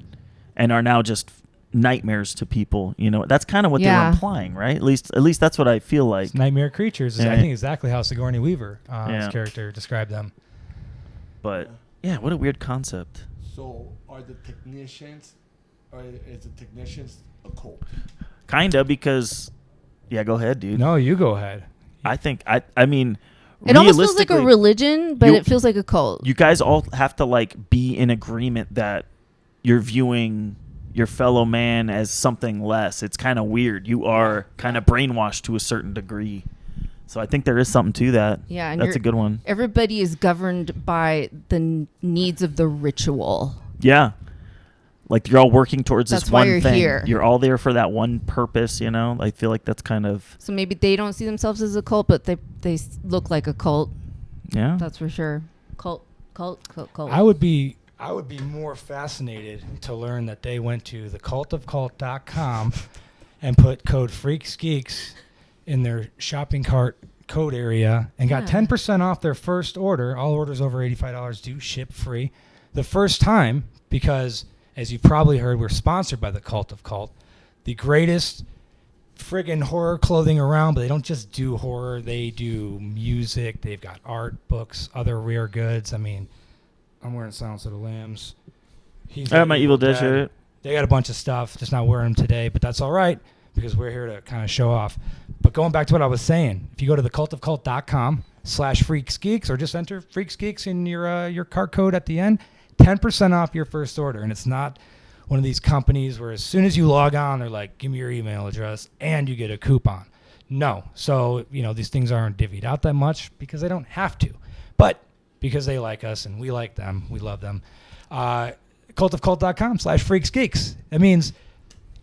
and are now just nightmares to people. You know, that's kind of what they were implying, right? At least that's what I feel like. It's nightmare creatures is I think exactly how Sigourney Weaver, his character, described them. But yeah, what a weird concept. So are the technicians, or is the technicians a cult? Kinda, because go ahead, dude. No, you go ahead. I think I mean it almost feels like a religion, but it feels like a cult. You guys all have to like be in agreement that you're viewing your fellow man as something less. It's kind of weird. You are kind of brainwashed to a certain degree. So I think there is something to that. Yeah, and that's a good one. Everybody is governed by the needs of the ritual. Yeah. Like you're all working towards that's this one you're thing. Here. You're all there for that one purpose, you know? I feel like that's kind of... So maybe they don't see themselves as a cult, but they look like a cult. Yeah. That's for sure. Cult. I would be more fascinated to learn that they went to thecultofcult.com and put code FreaksGeeks in their shopping cart code area and got 10% off their first order. All orders over $85 do ship free the first time because, as you've probably heard, we're sponsored by the Cult of Cult, the greatest friggin' horror clothing around, but they don't just do horror. They do music. They've got art, books, other rare goods. I mean, I'm wearing Silence of the Lambs. I have my Evil Dead shirt. They got a bunch of stuff. Just not wearing them today, but that's all right because we're here to kind of show off. But going back to what I was saying, if you go to thecultofcult.com/freaksgeeks or just enter freaksgeeks in your cart code at the end, 10% off your first order. And it's not one of these companies where as soon as you log on, they're like, give me your email address and you get a coupon. No. So, these things aren't divvied out that much because they don't have to. But because they like us and we like them, we love them. cultofcult.com/freaksgeeks. That means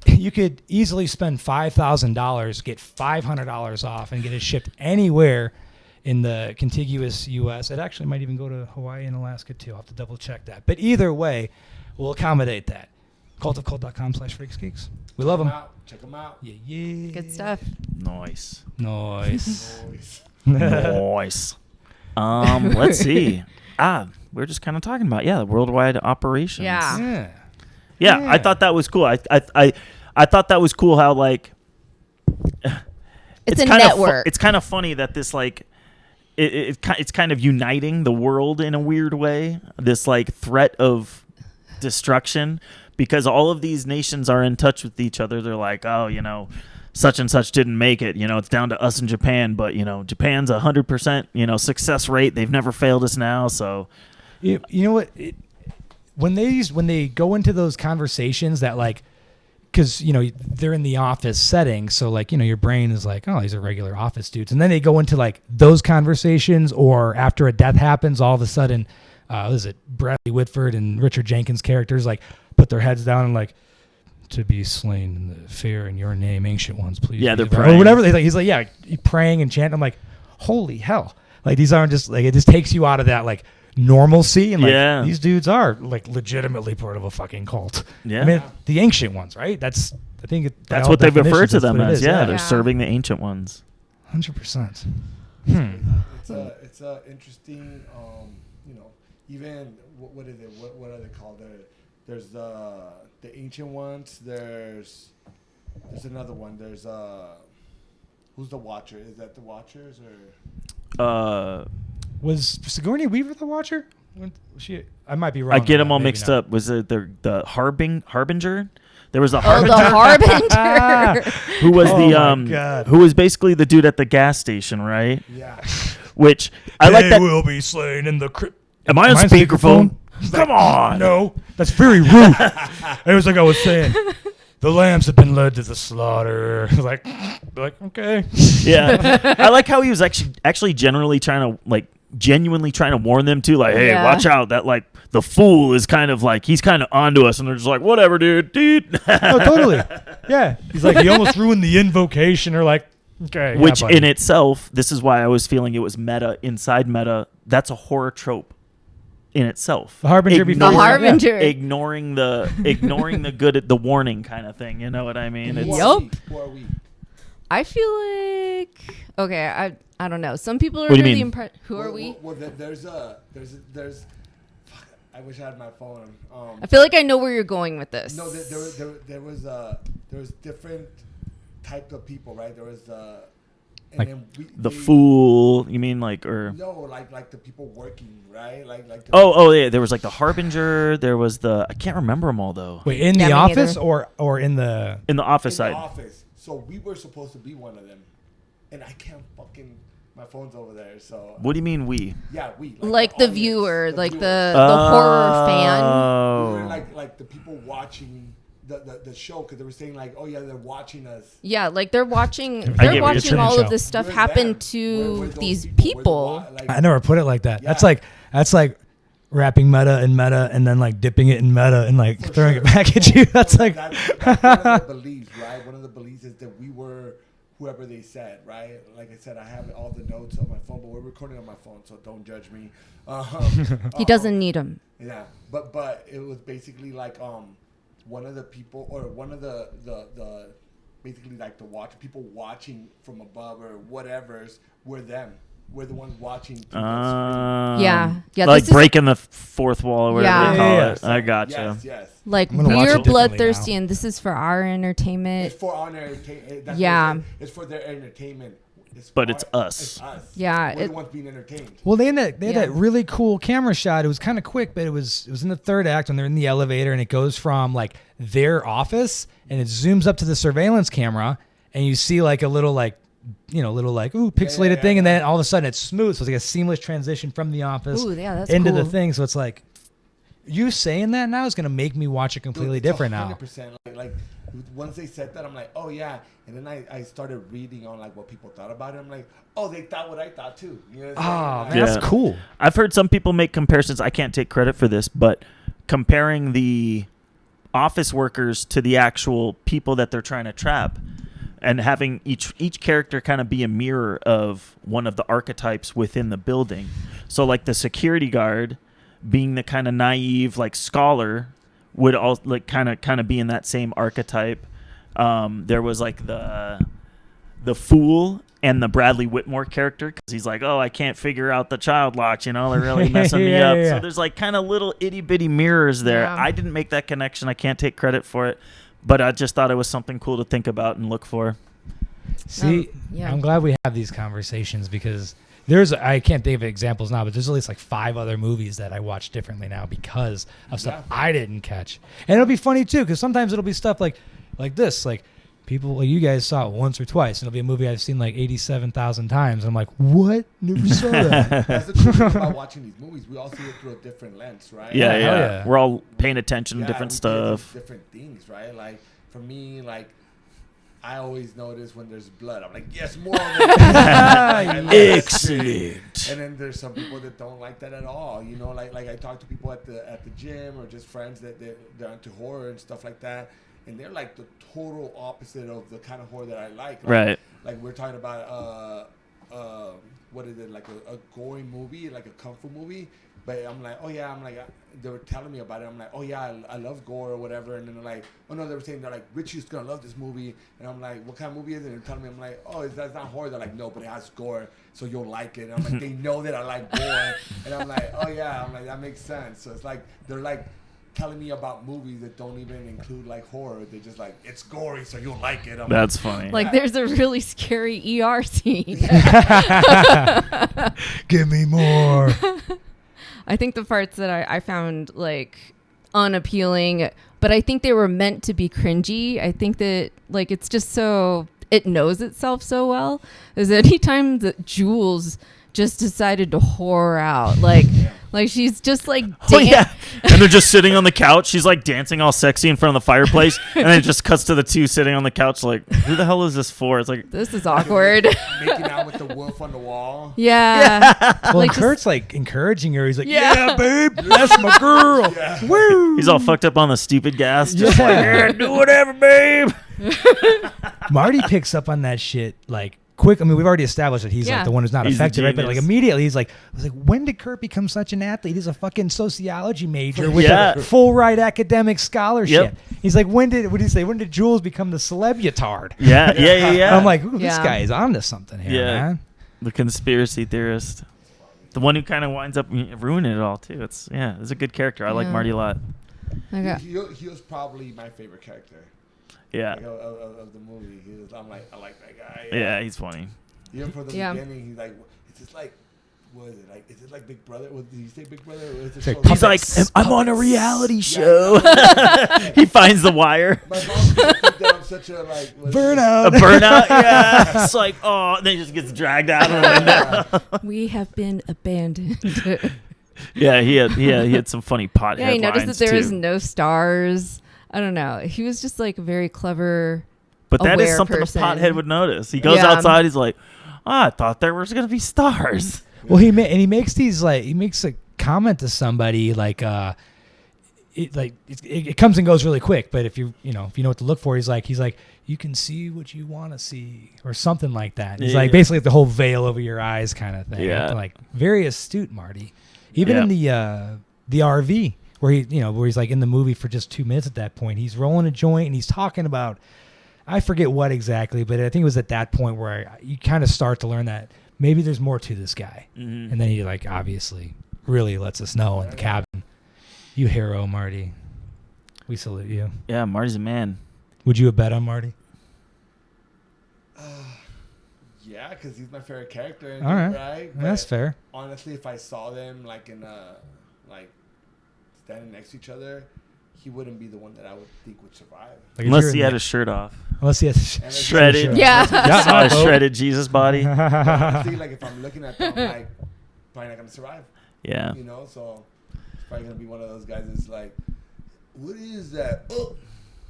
you could easily spend $5,000, get $500 off, and get it shipped anywhere in the contiguous U.S. It actually might even go to Hawaii and Alaska, too. I'll have to double check that. But either way, we'll accommodate that. cultofcult.com/freaksgeeks. We love them. Check them out. Yeah. Good stuff. Nice. Nice. Nice. Let's see. We're just kind of talking about the worldwide operations. Yeah. Yeah. I thought that was cool. I thought that was cool how like It's a kind network. It's kind of funny that this like it's kind of uniting the world in a weird way. This like threat of destruction because all of these nations are in touch with each other. They're like, oh, such and such didn't make it. It's down to us and Japan, but Japan's 100% success rate. They've never failed us now. So you know what? When they go into those conversations that like, because they're in the office setting, so like your brain is like, oh, these are regular office dudes, and then they go into like those conversations, or after a death happens, all of a sudden, what is it? Bradley Whitford and Richard Jenkins characters like put their heads down and like, to be slain in the fair in your name, ancient ones, please. Yeah, they're praying. Or whatever. He's like, praying and chanting. I'm like, holy hell! Like these aren't just like it just takes you out of that like normalcy and like these dudes are like legitimately part of a fucking cult. Yeah, I mean the ancient ones, right? That's what they refer to them as. Yeah, they're serving the ancient ones. 100%. It's a interesting. Even what is it? What are they called? There's the ancient ones. There's another one. There's who's the Watcher? Is that the Watchers or? Was Sigourney Weaver the Watcher? I might be wrong. I get them all mixed up. Was it the Harbinger? There was the Harbinger. The Harbinger. Who was who was basically the dude at the gas station, right? Yeah. Which I like that. They will be slain in the crypt. Am I on speakerphone? Come on. No, that's very rude. It was like I was saying. The lambs have been led to the slaughter. like okay. Yeah, I like how he was actually genuinely trying to warn them too. Like, hey, watch out! That like the fool is kind of like he's kind of onto us, and they're just like, whatever, dude. Oh, totally. Yeah, he's like he almost ruined the invocation, or like, okay. Which in itself, this is why I was feeling it was meta inside meta. That's a horror trope. In itself, the Harbinger ignoring the good, the warning kind of thing. You know what I mean? Who are we? I feel like I don't know. Some people are under the impression. Who are we? Well, there's. Fuck, I wish I had my phone. I feel like I know where you're going with this. No, there was different type of people, right? There was and like then the fool, you mean like or no, like the people working, right? Like yeah, there was like the Harbinger, there was the I can't remember them all though. Wait, in the office or in the office side? In the office. So we were supposed to be one of them, and I can't fucking. My phone's over there. So what do you mean we? Yeah, we like the viewer, like the horror fan. We were like the people watching. The show because they were saying like, oh yeah, they're watching us. Yeah, like they're watching all of this stuff happen to these people. I never put it like that. Yeah. That's like wrapping meta, and then like dipping it in meta and like throwing it back at you. That's like that's one of the beliefs, right? One of the beliefs is that we were whoever they said, right? Like I said, I have all the notes on my phone, but we're recording on my phone, so don't judge me. He doesn't need them. Yeah, but it was basically like one of the people or one of the basically like the people watching from above or whatever's, we're them. We're the ones watching through the screen. Yeah, like breaking the fourth wall or whatever they call it. So, I gotcha. Yes. Like I'm gonna watch we're it bloodthirsty, now. and this is for our entertainment. It's for our entertainment. Yeah. It's for their entertainment. But it's us. It's us. Yeah, We're the ones being entertained. Well, they had that really cool camera shot. It was kind of quick, but it was in the third act when they're in the elevator, and it goes from like their office, and it zooms up to the surveillance camera, and you see like a little like pixelated thing, and then all of a sudden it's smooth. So it's like a seamless transition from the office into the thing. So it's like you saying that now is going to make me watch it completely different 100%. now. Like once they said that, I'm like, oh yeah. And then I started reading on like what people thought about it. I'm like, oh, they thought what I thought too. You know what I'm saying? That's cool. I've heard some people make comparisons. I can't take credit for this, but comparing the office workers to the actual people that they're trying to trap, and having each character kind of be a mirror of one of the archetypes within the building. So like the security guard being the kind of naive like scholar would all like kind of be in that same archetype. There was like the fool and the Bradley Whitmore character, because he's like, oh, I can't figure out the child locks, they're really messing me up. So there's like kind of little itty bitty mirrors there. Yeah. I didn't make that connection. I can't take credit for it, but I just thought it was something cool to think about and look for. See, I'm glad we have these conversations, because I can't think of examples now, but there's at least like 5 other movies that I watch differently now because of stuff I didn't catch. And it'll be funny too, because sometimes it'll be stuff like this, like people like you guys saw it once or twice, and it'll be a movie I've seen like 87,000 times. And I'm like, what? Never saw that. That's the cool thing about watching these movies. We all see it through a different lens, right? Yeah. We're all paying attention to different stuff. Different things, right? Like for me, like I always notice when there's blood. I'm like, yes, more of it. Excellent. And then there's some people that don't like that at all. Like I talk to people at the gym or just friends that they're into horror and stuff like that. And they're like the total opposite of the kind of horror that I like. Right. Like we're talking about what is it, like a gory movie, like a kung fu movie. But I'm like, oh yeah, they were telling me about it. I'm like, oh yeah, I love gore or whatever. And then they're like, oh no, they were saying they're like, Richie's gonna love this movie. And I'm like, what kind of movie is it? And they're telling me, I'm like, oh, that's not horror. They're like, no, but it has gore, so you'll like it. And I'm like, they know that I like gore. And I'm like, oh yeah, I'm like, that makes sense. So it's like they're like telling me about movies that don't even include like horror. They're just like, it's gory, so you'll like it. That's funny. Like there's a really scary ER scene. Give me more. I think the parts that I found like unappealing, but I think they were meant to be cringy. I think that like it's just so, it knows itself so well. Is anytime that Jules just decided to whore out, like she's just like and they're just sitting on the couch. She's like dancing all sexy in front of the fireplace, and then it just cuts to the two sitting on the couch like, who the hell is this for? It's like, this is awkward. Making out with the wolf on the wall. Yeah. Well, like Kurt's like encouraging her. He's like, yeah babe, that's my girl. Yeah. Woo. he's all fucked up on the stupid gas. Just like, yeah, do whatever, babe. Marty picks up on that shit like quick. I mean, we've already established that he's like the one who's not He's affected, the right? But like genius. immediately he's like, I was like, when did Kurt become such an athlete? He's a fucking sociology major with a full ride academic scholarship. Yep. He's like, what did he say? When did Jules become the celebutard? Yeah. I'm like, ooh, this guy is onto something here, man. The conspiracy theorist. The one who kind of winds up ruining it all, too. It's a good character. I like Marty a lot. He was probably my favorite character. Yeah. Like, of the movie. I'm like, I like that guy. Yeah, he's funny. Even from the beginning, he's like, it's just like, what is it? Like, is it like Big Brother? Did he say Big Brother? Or is it He's like, I'm on a reality show. He finds the wire. My mom think that I'm such a like Burnout. A burnout? Yeah. It's like, oh, and then he just gets dragged out of the window. We have been abandoned. Yeah, he had some funny pot Yeah, he headlines, noticed that there too. was no stars. I don't know. He was just like a very clever, But that is aware something person. a pothead would notice. He goes outside. He's like, I thought there was going to be stars. Well, he makes these like, he makes a comment to somebody like, it comes and goes really quick. But if you know what to look for, he's like, you can see what you want to see, or something like that. He's like basically the whole veil over your eyes kind of thing. Yeah. Like very astute, Marty. Even in the RV where he's like in the movie for just 2 minutes at that point, he's rolling a joint and he's talking about I forget what exactly, but I think it was at that point where you kind of start to learn that maybe there's more to this guy. Mm-hmm. And then he like obviously really lets us know in the cabin. You hero, Marty. We salute you. Yeah, Marty's a man. Would you have bet on Marty? Yeah, because he's my favorite character. All right. Right? That's fair. Honestly, if I saw them like in standing next to each other, he wouldn't be the one that I would think would survive. Like Unless he had his shirt off. Unless he has shredded. Yeah. Saw a shredded Jesus body. Honestly, like if I'm looking at them, I'm like, probably not gonna survive. Yeah. You know, so it's probably gonna be one of those guys that's like, what is that? Oh.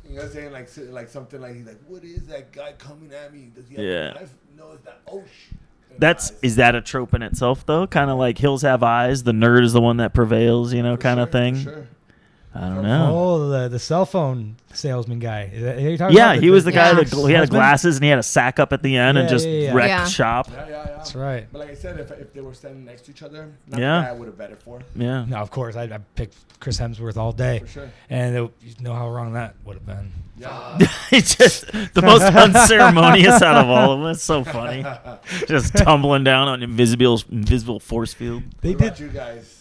You know what I'm saying? Like something like he's like, what is that guy coming at me? Does he have a knife? No, it's not. Oh shit. Is that a trope in itself though? Kind of like hills have eyes. The nerd is the one that prevails. You know, kind of thing. For sure. I don't know. Oh, the cell phone salesman guy. Is that, are you talking Yeah, about he was the guy that husband? he had glasses and he had a sack up at the end and just wrecked Yeah. shop. Yeah. That's right. But like I said, if they were standing next to each other, not Yeah. the guy I would have betted for. Yeah. No, of course. I picked Chris Hemsworth all day. For sure. And you know how wrong that would have been. Yeah. It's just the most unceremonious out of all of them. It's so funny. Just tumbling down on invisible force field. They What about did. you guys?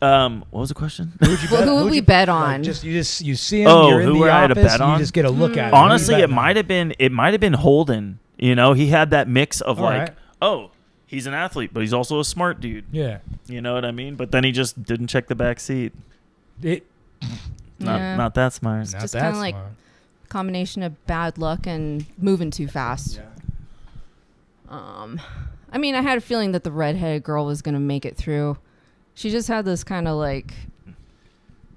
What was the question? Who would we bet on? Like, you see him. Oh, you're in who the would I have to office. bet You on? just get a look at him. Honestly, Who you it might have been Holden. You know, he had that mix of All like, right. oh, he's an athlete, but he's also a smart dude. Yeah. You know what I mean? But then he just didn't check the back seat. It. Not that smart. Not just that kinda like- smart. Combination of bad luck and moving too fast. Yeah. I mean, I had a feeling that the redheaded girl was gonna make it through. She just had this kind of like.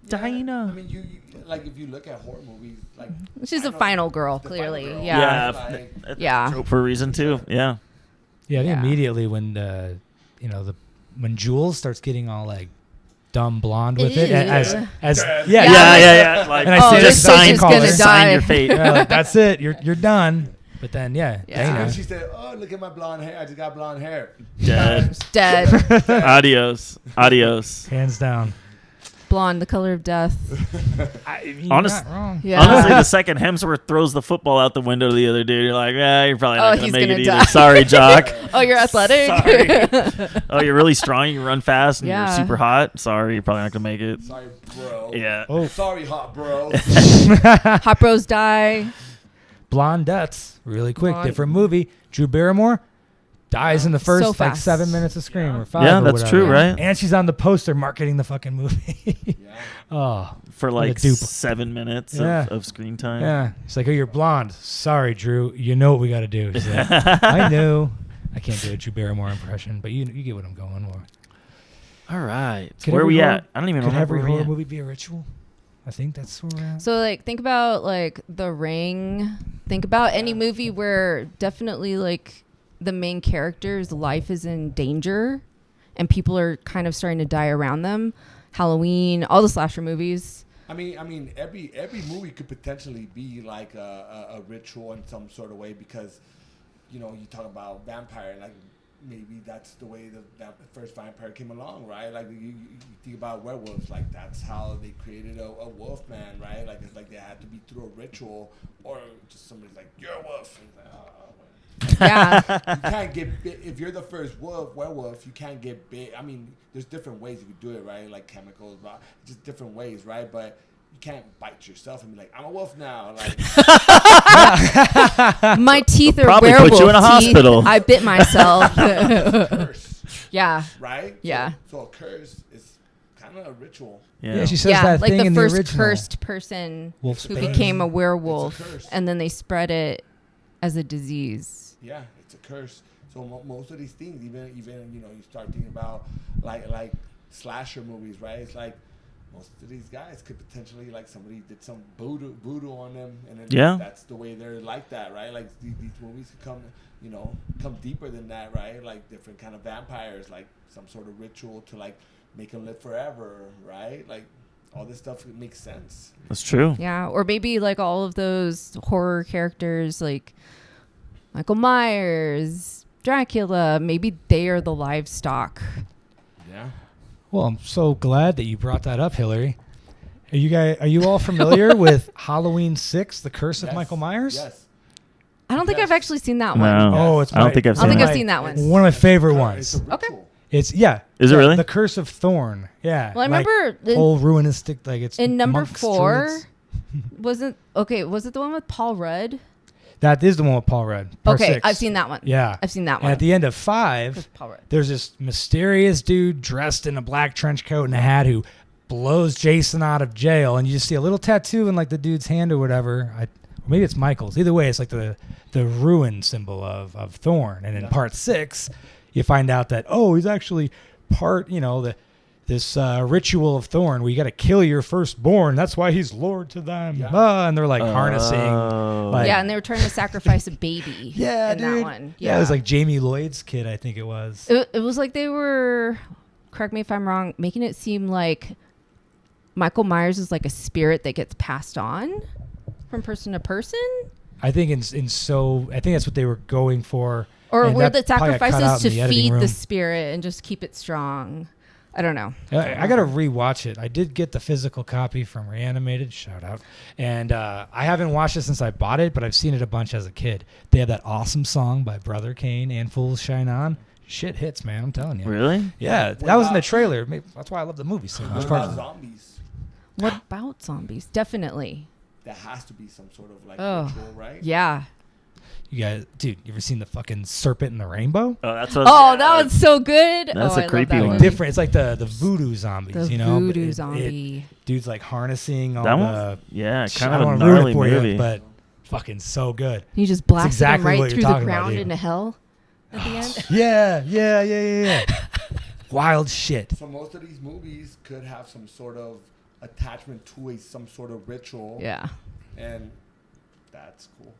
Dinah. I mean, you like if you look at horror movies, like She's a know final girl, the clearly. final girl. Yeah. Like, Yeah. Trope for a reason too. Yeah. Yeah, I think Yeah. immediately when when Jules starts getting all like dumb blonde with it, as Yeah. Yeah. Like, And I see this sign bitch is call gonna her. sign die. your fate. yeah, like, that's it. You're done. But then Yeah. Dana. she said, "Oh, look at my blonde hair. I just got blonde hair." Dead. Dead. Adios. Hands down. Blonde, the color of death. You're Honest- not wrong. Yeah. Honestly, the second Hemsworth throws the football out the window to the other dude, you're like, you're probably not Oh, going to he's make it gonna either. die. Sorry, Jock. Oh, you're athletic? Sorry. Oh, you're really strong. You run fast and Yeah. you're super hot. Sorry, you're probably not going to make it. Sorry, bro. Yeah. Oh, Sorry, hot bro. Hot bros die. Blondettes. Really quick. Blonde. Different movie. Drew Barrymore dies in the first So like fast. 7 minutes of Scream or 5. Yeah, or that's whatever. true, right? And she's on the poster marketing the fucking movie. Yeah. Oh, For What a like dupe. 7 minutes Yeah. of screen time. yeah. She's like, oh, you're blonde. Sorry, Drew. You know what we got to do. She's like, I know. I can't do a Drew Barrymore impression, but you get what I'm going for. All right. Could Where are every we horror- at? I don't even Could remember every where we horror at. movie be a ritual? I think that's where we're at. So, like, think about, like, The Ring. Think about any movie where definitely, like, the main character's life is in danger and people are kind of starting to die around them. Halloween, all the slasher movies. I mean, every movie could potentially be like a ritual in some sort of way because, you know, you talk about vampire, like maybe that's the way the first vampire came along, right? Like you think about werewolves, like that's how they created a wolf man, right? Like it's like they had to be through a ritual, or just somebody's like, "You're a wolf." And it's like, oh, Yeah. you can't get bit if you're the first werewolf. You can't get bit. I mean, there's different ways you could do it, right? Like chemicals, but just different ways, right? But you can't bite yourself and be like, "I'm a wolf now." Like, My teeth are Probably werewolf put you in a teeth. hospital. I bit myself. curse, Yeah. right? Yeah. So a curse is kind of a ritual. Yeah, she says Yeah, that like thing the in first the original. cursed person Wolf's who bane. became a werewolf, It's a curse. and then they spread it as a disease. Yeah, it's a curse. So most of these things, even you know, you start thinking about like slasher movies, right? It's like most of these guys could potentially like somebody did some voodoo on them, and then that's the way they're like that, right? Like these movies could come deeper than that, right? Like different kind of vampires, like some sort of ritual to like make them live forever, right? Like all this stuff makes sense. That's true. Yeah, or maybe like all of those horror characters like Michael Myers, Dracula, maybe they are the livestock. Yeah. Well, I'm so glad that you brought that up, Hillary. Are you all familiar with Halloween 6, The Curse of Michael Myers? Yes. I don't think I've actually seen that one. No. Oh, I don't think I've seen that one. One of my favorite ones. Okay. Is it really? The Curse of Thorn? Yeah. Well, I remember whole ruinistic, like it's in number monks, 4. druids. Was it the one with Paul Rudd? That is the one with Paul Rudd. Part Okay, 6. I've seen that one. Yeah, I've seen that And one. at the end of 5, With Paul Rudd. there's this mysterious dude dressed in a black trench coat and a hat who blows Jason out of jail, and you just see a little tattoo in like the dude's hand or whatever. Or maybe it's Michael's. Either way, it's like the ruin symbol of Thorn. And in part 6, you find out that he's actually part this ritual of Thorn where you got to kill your firstborn. That's why he's Lord to them. And they're like harnessing. And they were trying to sacrifice a baby. Yeah, in dude. that one. Yeah, it was like Jamie Lloyd's kid, I think it was. It was like they were, correct me if I'm wrong, making it seem like Michael Myers is like a spirit that gets passed on from person to person. I think I think that's what they were going for. Or and where that the probably got cut sacrifice out is to in the editing feed room. the spirit and just keep it strong. I don't know. I got to rewatch it. I did get the physical copy from Reanimated, shout out. And I haven't watched it since I bought it, but I've seen it a bunch as a kid. They have that awesome song by Brother Kane and Fools Shine On. Shit hits, man, I'm telling you. Really? Yeah, that was in the trailer. That's why I love the movie so much. What about zombies? What about zombies? Definitely. There has to be some sort of like Oh. ritual, right? Yeah. You guys, dude, you ever seen the fucking Serpent in the Rainbow? Oh, that's what. That one's so good. That's I a love creepy that one. movie. Different. It's like the voodoo zombies, The but voodoo zombie. dude's like harnesting all That the. one? Yeah, kind I of don't a wanna ruin gnarly it for movie. you, but fucking so good. You just blasted exactly him right what you're through the talking about, ground dude. into hell at the end. Yeah. Wild shit. So most of these movies could have some sort of attachment to some sort of ritual. Yeah. And that's cool.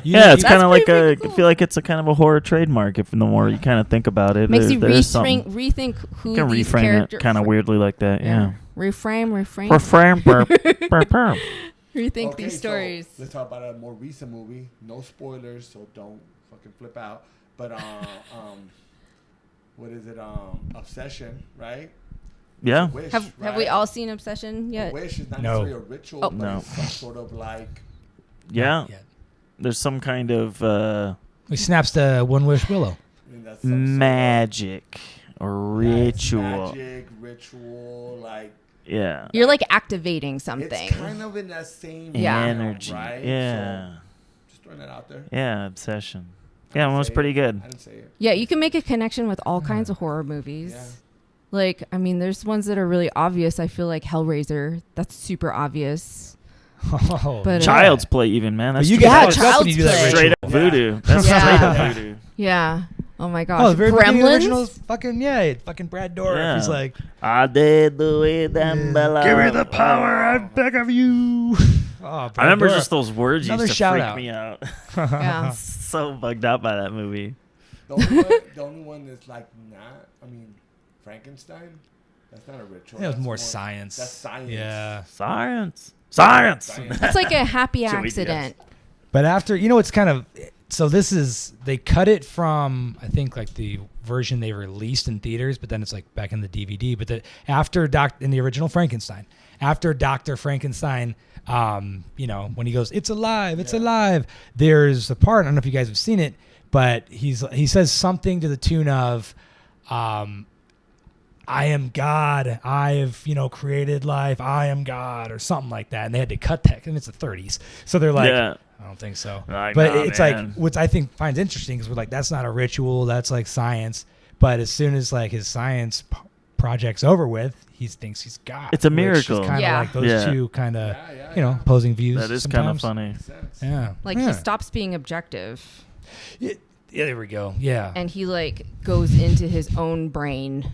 Yeah, it's kind of like pretty I feel like it's a kind of a horror trademark. If the more you kind of think about it, Makes you there's something. rethink who You can these reframe characters. it kind of weirdly like that. Yeah. Reframe. Reframe. Rethink Okay, these stories. So let's talk about a more recent movie. No spoilers, so don't fucking flip out. But what is it? Obsession, right? Yeah. Wish, Have we all seen Obsession yet? A wish is not No. necessarily a ritual, but No. it's some sort of like. Yeah. Yeah. There's some kind of He snaps the one wish willow. I mean, that's some magic or sort of, ritual. magic, ritual, like. Yeah. You're like activating something. It's kind of in that same Yeah. realm, Energy. right? Yeah. So, just throwing that out there. Yeah. Obsession. I Yeah, didn't it was say pretty it. good. I didn't say it. Yeah, you can make a connection with all kinds of horror movies. Yeah. Like, I mean, there's ones that are really obvious. I feel like Hellraiser. That's super obvious. Oh, But, Child's Play, even man. That's you straight get Yeah, fucked up when Child's you do that Play. ritual. straight up voodoo. That's Yeah. straight up voodoo. Yeah. Oh my gosh. Oh, the very beginning of the Gremlins? original is fucking Brad Dourif. Yeah. He's like, I did do it and below. give me the power, I beg of you. Oh, Brad I remember Dourif. just those words Another used to shout freak out. me out. Yeah. So bugged out by that movie. The only one that's like not. I mean, Frankenstein. That's not a ritual. It was That's more science. That's science. Yeah. Science. It's like a happy Should we do accident. But after, it's kind of, so they cut it from, I think, like the version they released in theaters, but then it's like back in the DVD. But in the original Frankenstein, after Dr. Frankenstein, when he goes, it's alive, there's a part, I don't know if you guys have seen it, but he says something to the tune of, I am God. I've, created life. I am God, or something like that. And they had to cut that, and it's the 30s. So they're like, Yeah. I don't think so. Like, But nah, it's man. like, what I think finds interesting is we're like, that's not a ritual. That's like science. But as soon as like his science project's over with, he thinks he's God. It's a which is miracle. kind of Yeah. like those Yeah. two kind of, Yeah. opposing views. That is kind of sometimes. funny. Makes sense. Yeah. Like yeah. he stops being objective Yeah, there we go. Yeah. and he like goes into his own brain.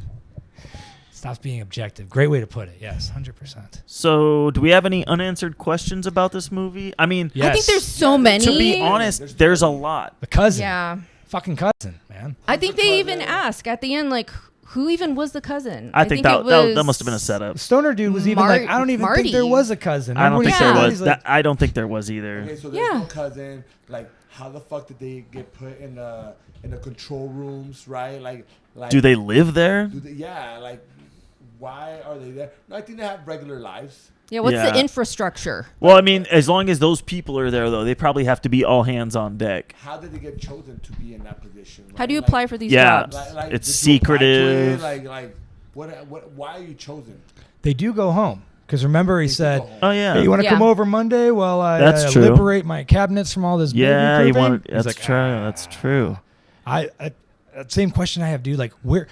Stops being objective. Great way to put it. Yes, 100%. So, do we have any unanswered questions about this movie? I mean, Yes. I think there's so Yeah, many. to be honest, there's a lot. The cousin. Yeah. Fucking cousin, man. I think they even ask at the end, like, who even was the cousin? I think that must have been a setup. The stoner dude was even like, I don't even Marty. think there was a cousin. I don't think Yeah. there He's was. like, I don't think there was either. Okay, so there's Yeah. no cousin. Like, how the fuck did they get put in the control rooms, right? Like Do they live there? yeah, like why are they there? No, I think they have regular lives. Yeah, what's the infrastructure? Well, I mean, as long as those people are there, though, they probably have to be all hands on deck. How did they get chosen to be in that position? Right? How do you apply for these jobs? It's secretive. Why are you chosen? They do go home. Because remember, he said, "Oh yeah, hey, you want to come over Monday while I liberate my cabinets from all this baby you proofing?" want? That's like, true. That's true. I same question I have, dude. Like, where?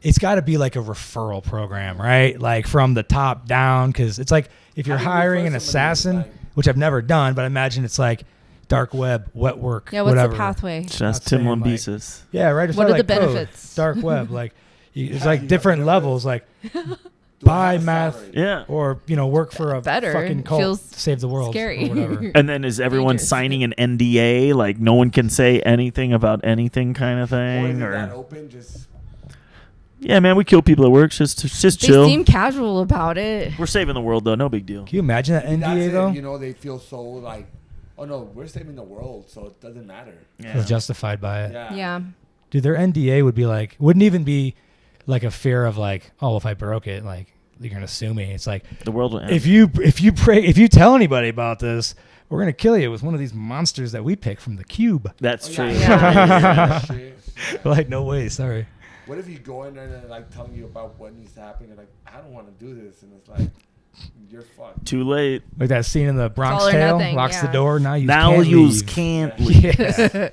It's got to be like a referral program, right? Like from the top down, because it's like if you're hiring an assassin, which I've never done, but I imagine it's like dark web, wet work, what's whatever. the pathway? Just Tim Lambesis. Yeah, right. What are the benefits? Dark web, like it's like different levels, like. Buy math, or work for a fucking cult to save the world, scary. Or whatever. And then is everyone signing an NDA, like no one can say anything about anything, kind of thing, or that open, just yeah, man, we kill people at work, just chill. They seem casual about it. We're saving the world though, no big deal. Can you imagine that NDA though? They feel so like, oh no, we're saving the world, so it doesn't matter. Feel justified by it. Yeah. Dude, their NDA would be like, wouldn't even be. Like a fear of like, oh, if I broke it, like you're gonna sue me. It's like the world will end. If you tell anybody about this, we're gonna kill you with one of these monsters that we pick from the cube. That's true. Like no way, sorry. What if you go in there and they're like telling you about what needs to happen? You're like, I don't want to do this, and it's like, you're fucked. Too late. Like that scene in the Bronx Tale, locks the door. Now you can't leave. Yeah.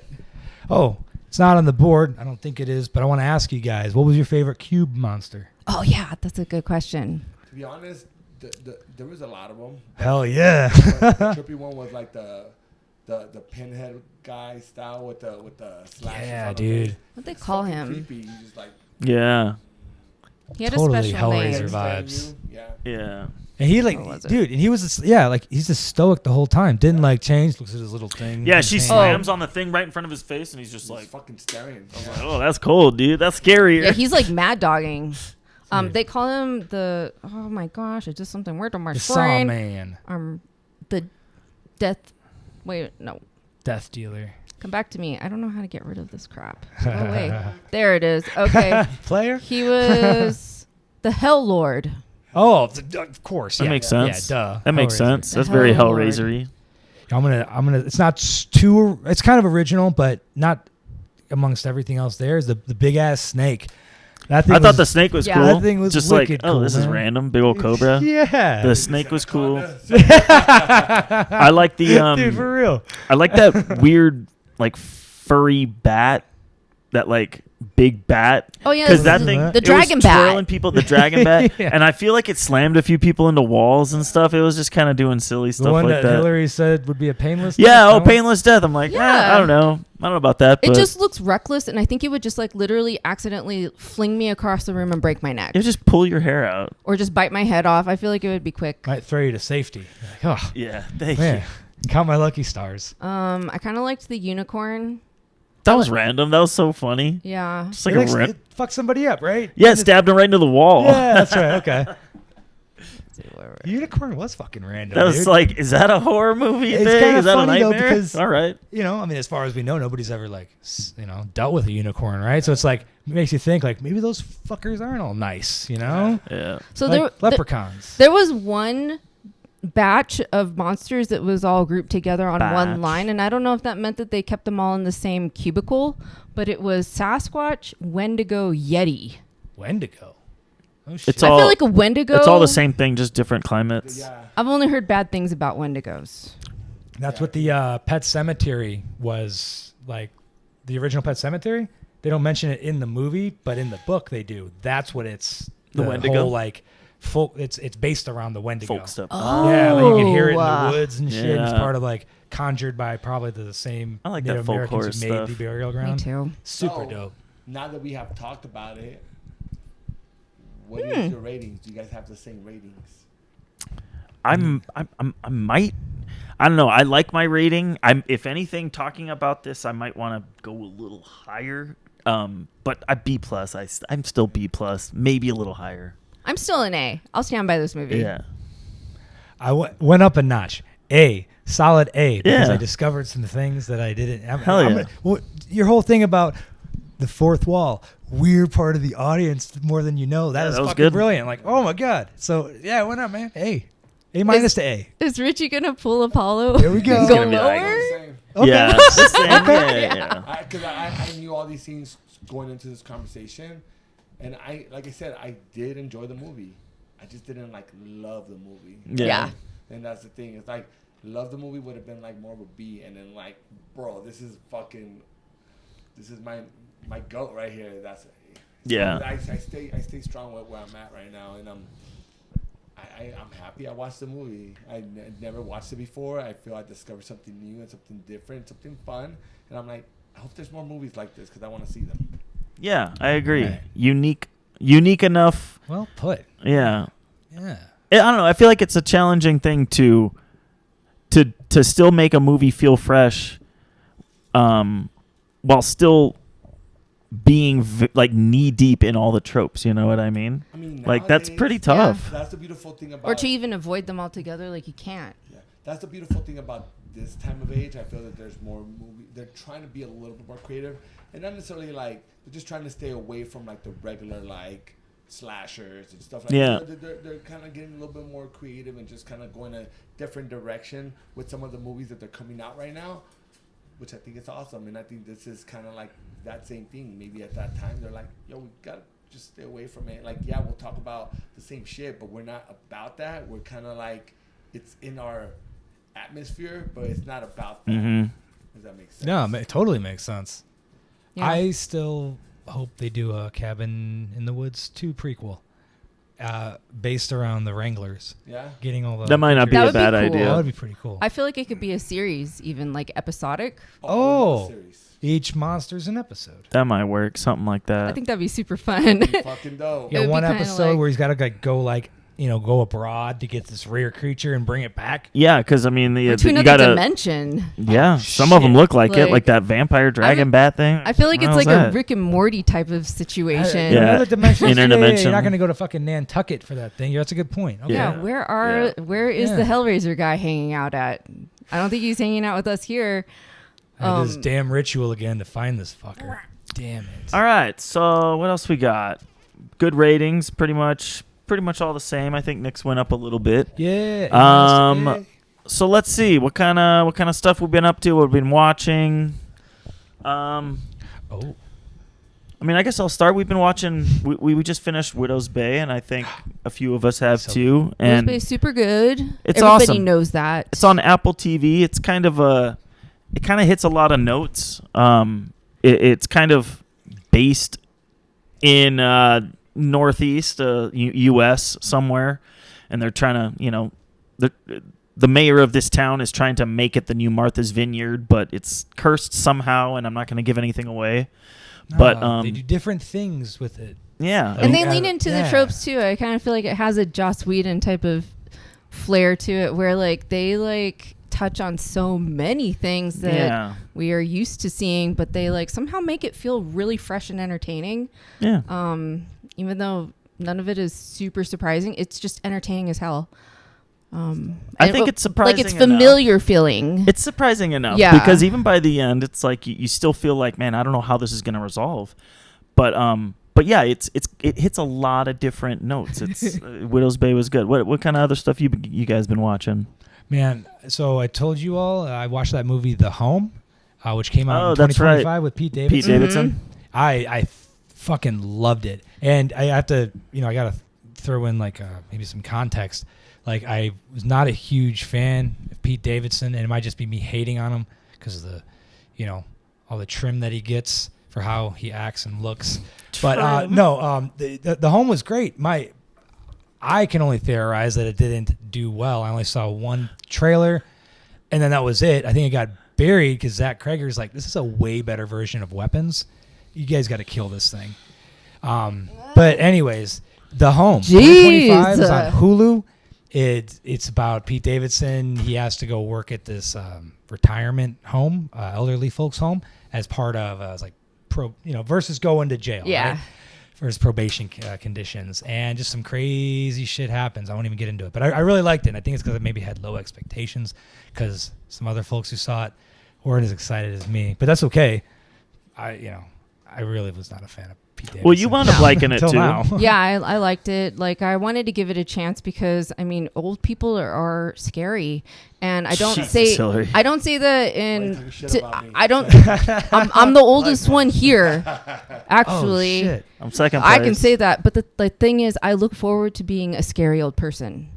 Oh. It's not on the board. I don't think it is, but I want to ask you guys, what was your favorite cube monster? Oh, yeah. That's a good question. To be honest, there was a lot of them. Hell yeah. The trippy one was like the pinhead guy style with the slashes. Yeah, dude. What'd they call him? Creepy. You just like. Yeah. He had totally a special Hellraiser name. vibes. Yeah. And he dude, and he was he's just stoic the whole time. Didn't like change. Looks at his little thing. Yeah, she slams on the thing right in front of his face, and he's just like fucking staring. Like, oh, that's cold, dude. That's scary. Yeah, he's like mad dogging. They call him the. Oh my gosh! It's just something weird on my brain. Man. The death. Wait, no. Death dealer. Come back to me. I don't know how to get rid of this crap. Go away. There it is. Okay. Player. He was the Hell Lord. Oh, of course. That makes sense. Yeah, duh. That makes sense. That's very Hellraiser-y. I'm gonna. It's not too. It's kind of original, but not amongst everything else. There is the big ass snake. I thought the snake was cool. That thing was just wicked like, cool, this is random, big old cobra. Yeah. The snake was cool. I like the dude, for real. I like that weird like furry bat. That like big bat. Oh yeah, because that thing, the dragon bat, twirling people, the dragon bat, yeah. And I feel like it slammed a few people into walls and stuff. It was just kind of doing silly stuff like that. Hillary said would be a painless. Yeah, death? Painless death. I'm like, I don't know about that. It just looks reckless, and I think it would just like literally accidentally fling me across the room and break my neck. It would just pull your hair out, or just bite my head off. I feel like it would be quick. Might throw you to safety. Like, oh, yeah, thank you. Count my lucky stars. I kind of liked the unicorn. That was random. That was so funny. Yeah. Just like it fucked somebody up, right? Yeah, it stabbed him right into the wall. Yeah, that's right. Okay. Unicorn was fucking random. That was like, is that a horror movie thing? Is that a nightmare? Though, because, all right. I mean, as far as we know, nobody's ever dealt with a unicorn, right? So it's like, it makes you think like maybe those fuckers aren't all nice, Yeah. So like leprechauns. There was one batch of monsters that was all grouped together on one line, and I don't know if that meant that they kept them all in the same cubicle, but it was Sasquatch, Wendigo, Yeti. Wendigo? Oh shit. I feel like a Wendigo. It's all the same thing, just different climates. Yeah. I've only heard bad things about Wendigos. That's what the Pet Cemetery was like. The original Pet Cemetery. They don't mention it in the movie, but in the book they do. That's what it's. The Wendigo. Whole, folk. It's based around the Wendigo. Folk stuff. Oh. Yeah, like you can hear it in the woods and shit. Yeah. It's part of conjured by probably the same. I like Native that folk Americans horror who made stuff. the burial ground. Me too. Super dope. Now that we have talked about it, what is your ratings? Do you guys have the same ratings? I might. I don't know. I like my rating. If anything, talking about this, I might want to go a little higher. But a B plus. I'm still B plus, maybe a little higher. I'm still an A. I'll stand by this movie. Yeah. I went up a notch. Solid A, because Yeah. I discovered some things that I didn't. Hell yeah. Your whole thing about the fourth wall. We're part of the audience more than you know. That is fucking good. Brilliant. Like, oh my God. So yeah, why not, man? A minus to A. Is Richie gonna pull Apollo? Here we go. Go lower. Okay. Yeah. Because I knew all these things going into this conversation, and like I said, I did enjoy the movie. I just didn't love the movie. Yeah. And that's the thing. It's like love the movie would have been more of a B, and then bro, this is my goat right here. That's yeah. I stay strong with where I'm at right now, and I'm happy I watched the movie. I never watched it before. I feel I discovered something new and something different, something fun, and I'm like, I hope there's more movies like this because I want to see them. Yeah, I agree. Right. Unique enough. Well put. Yeah. Yeah. I don't know. I feel like it's a challenging thing to still make a movie feel fresh, while still being knee deep in all the tropes. You know what I mean? That's pretty tough. Yeah. That's the beautiful thing about. Or to even avoid them altogether, you can't. Yeah, that's the beautiful thing about this time of age. I feel that there's more movie. They're trying to be a little bit more creative, and not necessarily they're just trying to stay away from the regular slashers and stuff that. They're kind of getting a little bit more creative and just kind of going a different direction with some of the movies that they're coming out right now, which I think is awesome. And I think this is kind of that same thing. Maybe at that time they're like, yo, we gotta just stay away from it. We'll talk about the same shit, but we're not about that. We're kind of it's in our atmosphere, but it's not about that. Mm-hmm. Does that make sense? No, it totally makes sense. Yeah. I still hope they do a Cabin in the Woods 2 prequel, based around the Wranglers. Yeah. Getting all the. That might not be a bad idea. That would be pretty cool. I feel like it could be a series, even episodic. Each monster's an episode. That might work. Something like that. I think that'd be super fun. Fucking dope. Yeah, one episode where he's got to go abroad to get this rare creature and bring it back. Yeah, because to another dimension. Yeah, some of them look like it, like that vampire dragon bat thing. I feel like it's a Rick and Morty type of situation. Another dimension. Interdimension. You're not going to go to fucking Nantucket for that thing. That's a good point. Okay. Yeah, where is the Hellraiser guy hanging out at? I don't think he's hanging out with us here. This damn ritual again to find this fucker. Damn it. All right, so what else we got? Good ratings, pretty much all the same. I think Nick's went up a little bit. Yeah. So let's see what kind of stuff we've been up to. What we've been watching. I guess I'll start. We've been watching. We just finished Widow's Bay, and I think a few of us have too. And Widow's Bay's super good. It's Everybody awesome. knows that. It's on Apple TV. It's kind of it kind of hits a lot of notes. It's kind of based in Northeast U.S. somewhere, and they're trying to, the mayor of this town is trying to make it the new Martha's Vineyard, but it's cursed somehow, and I'm not going to give anything away. But they do different things with it. Yeah, and they lean into the tropes too. I kind of feel like it has a Joss Whedon type of flair to it, where they touch on so many things that we are used to seeing, but they somehow make it feel really fresh and entertaining. Yeah. Even though none of it is super surprising, it's just entertaining as hell. I think it's surprising. It's familiar feeling. It's surprising enough, because even by the end, it's you still feel like, man, I don't know how this is going to resolve. But yeah, it hits a lot of different notes. It's Widow's Bay was good. What kind of other stuff you guys been watching? Man, so I told you all I watched that movie The Home, which came out in 2025 with Pete Davidson. Pete Davidson. Mm-hmm. I fucking loved it, and I have to, I gotta throw in maybe some context. I was not a huge fan of Pete Davidson, and it might just be me hating on him because of the, all the trim that he gets for how he acts and looks. But the Home was great. I can only theorize that it didn't do well. I only saw one trailer, and then that was it. I think it got buried because Zach Krager's this is a way better version of Weapons. You guys got to kill this thing. But anyways, The Home. 2025 is on Hulu. It's about Pete Davidson. He has to go work at this retirement home, elderly folks home, as part of versus going to jail. Yeah. Right? For his probation conditions, and just some crazy shit happens. I won't even get into it, but I really liked it. And I think it's because I maybe had low expectations because some other folks who saw it weren't as excited as me. But that's okay. I I really was not a fan of Pete Davidson. Well, you wound up liking it too. Now. Yeah, I liked it. Like, I wanted to give it a chance because, I mean, old people are scary, and I don't say that in. I don't. I'm the oldest one here, actually. Oh, shit. I'm second place. I can say that, but the thing is, I look forward to being a scary old person.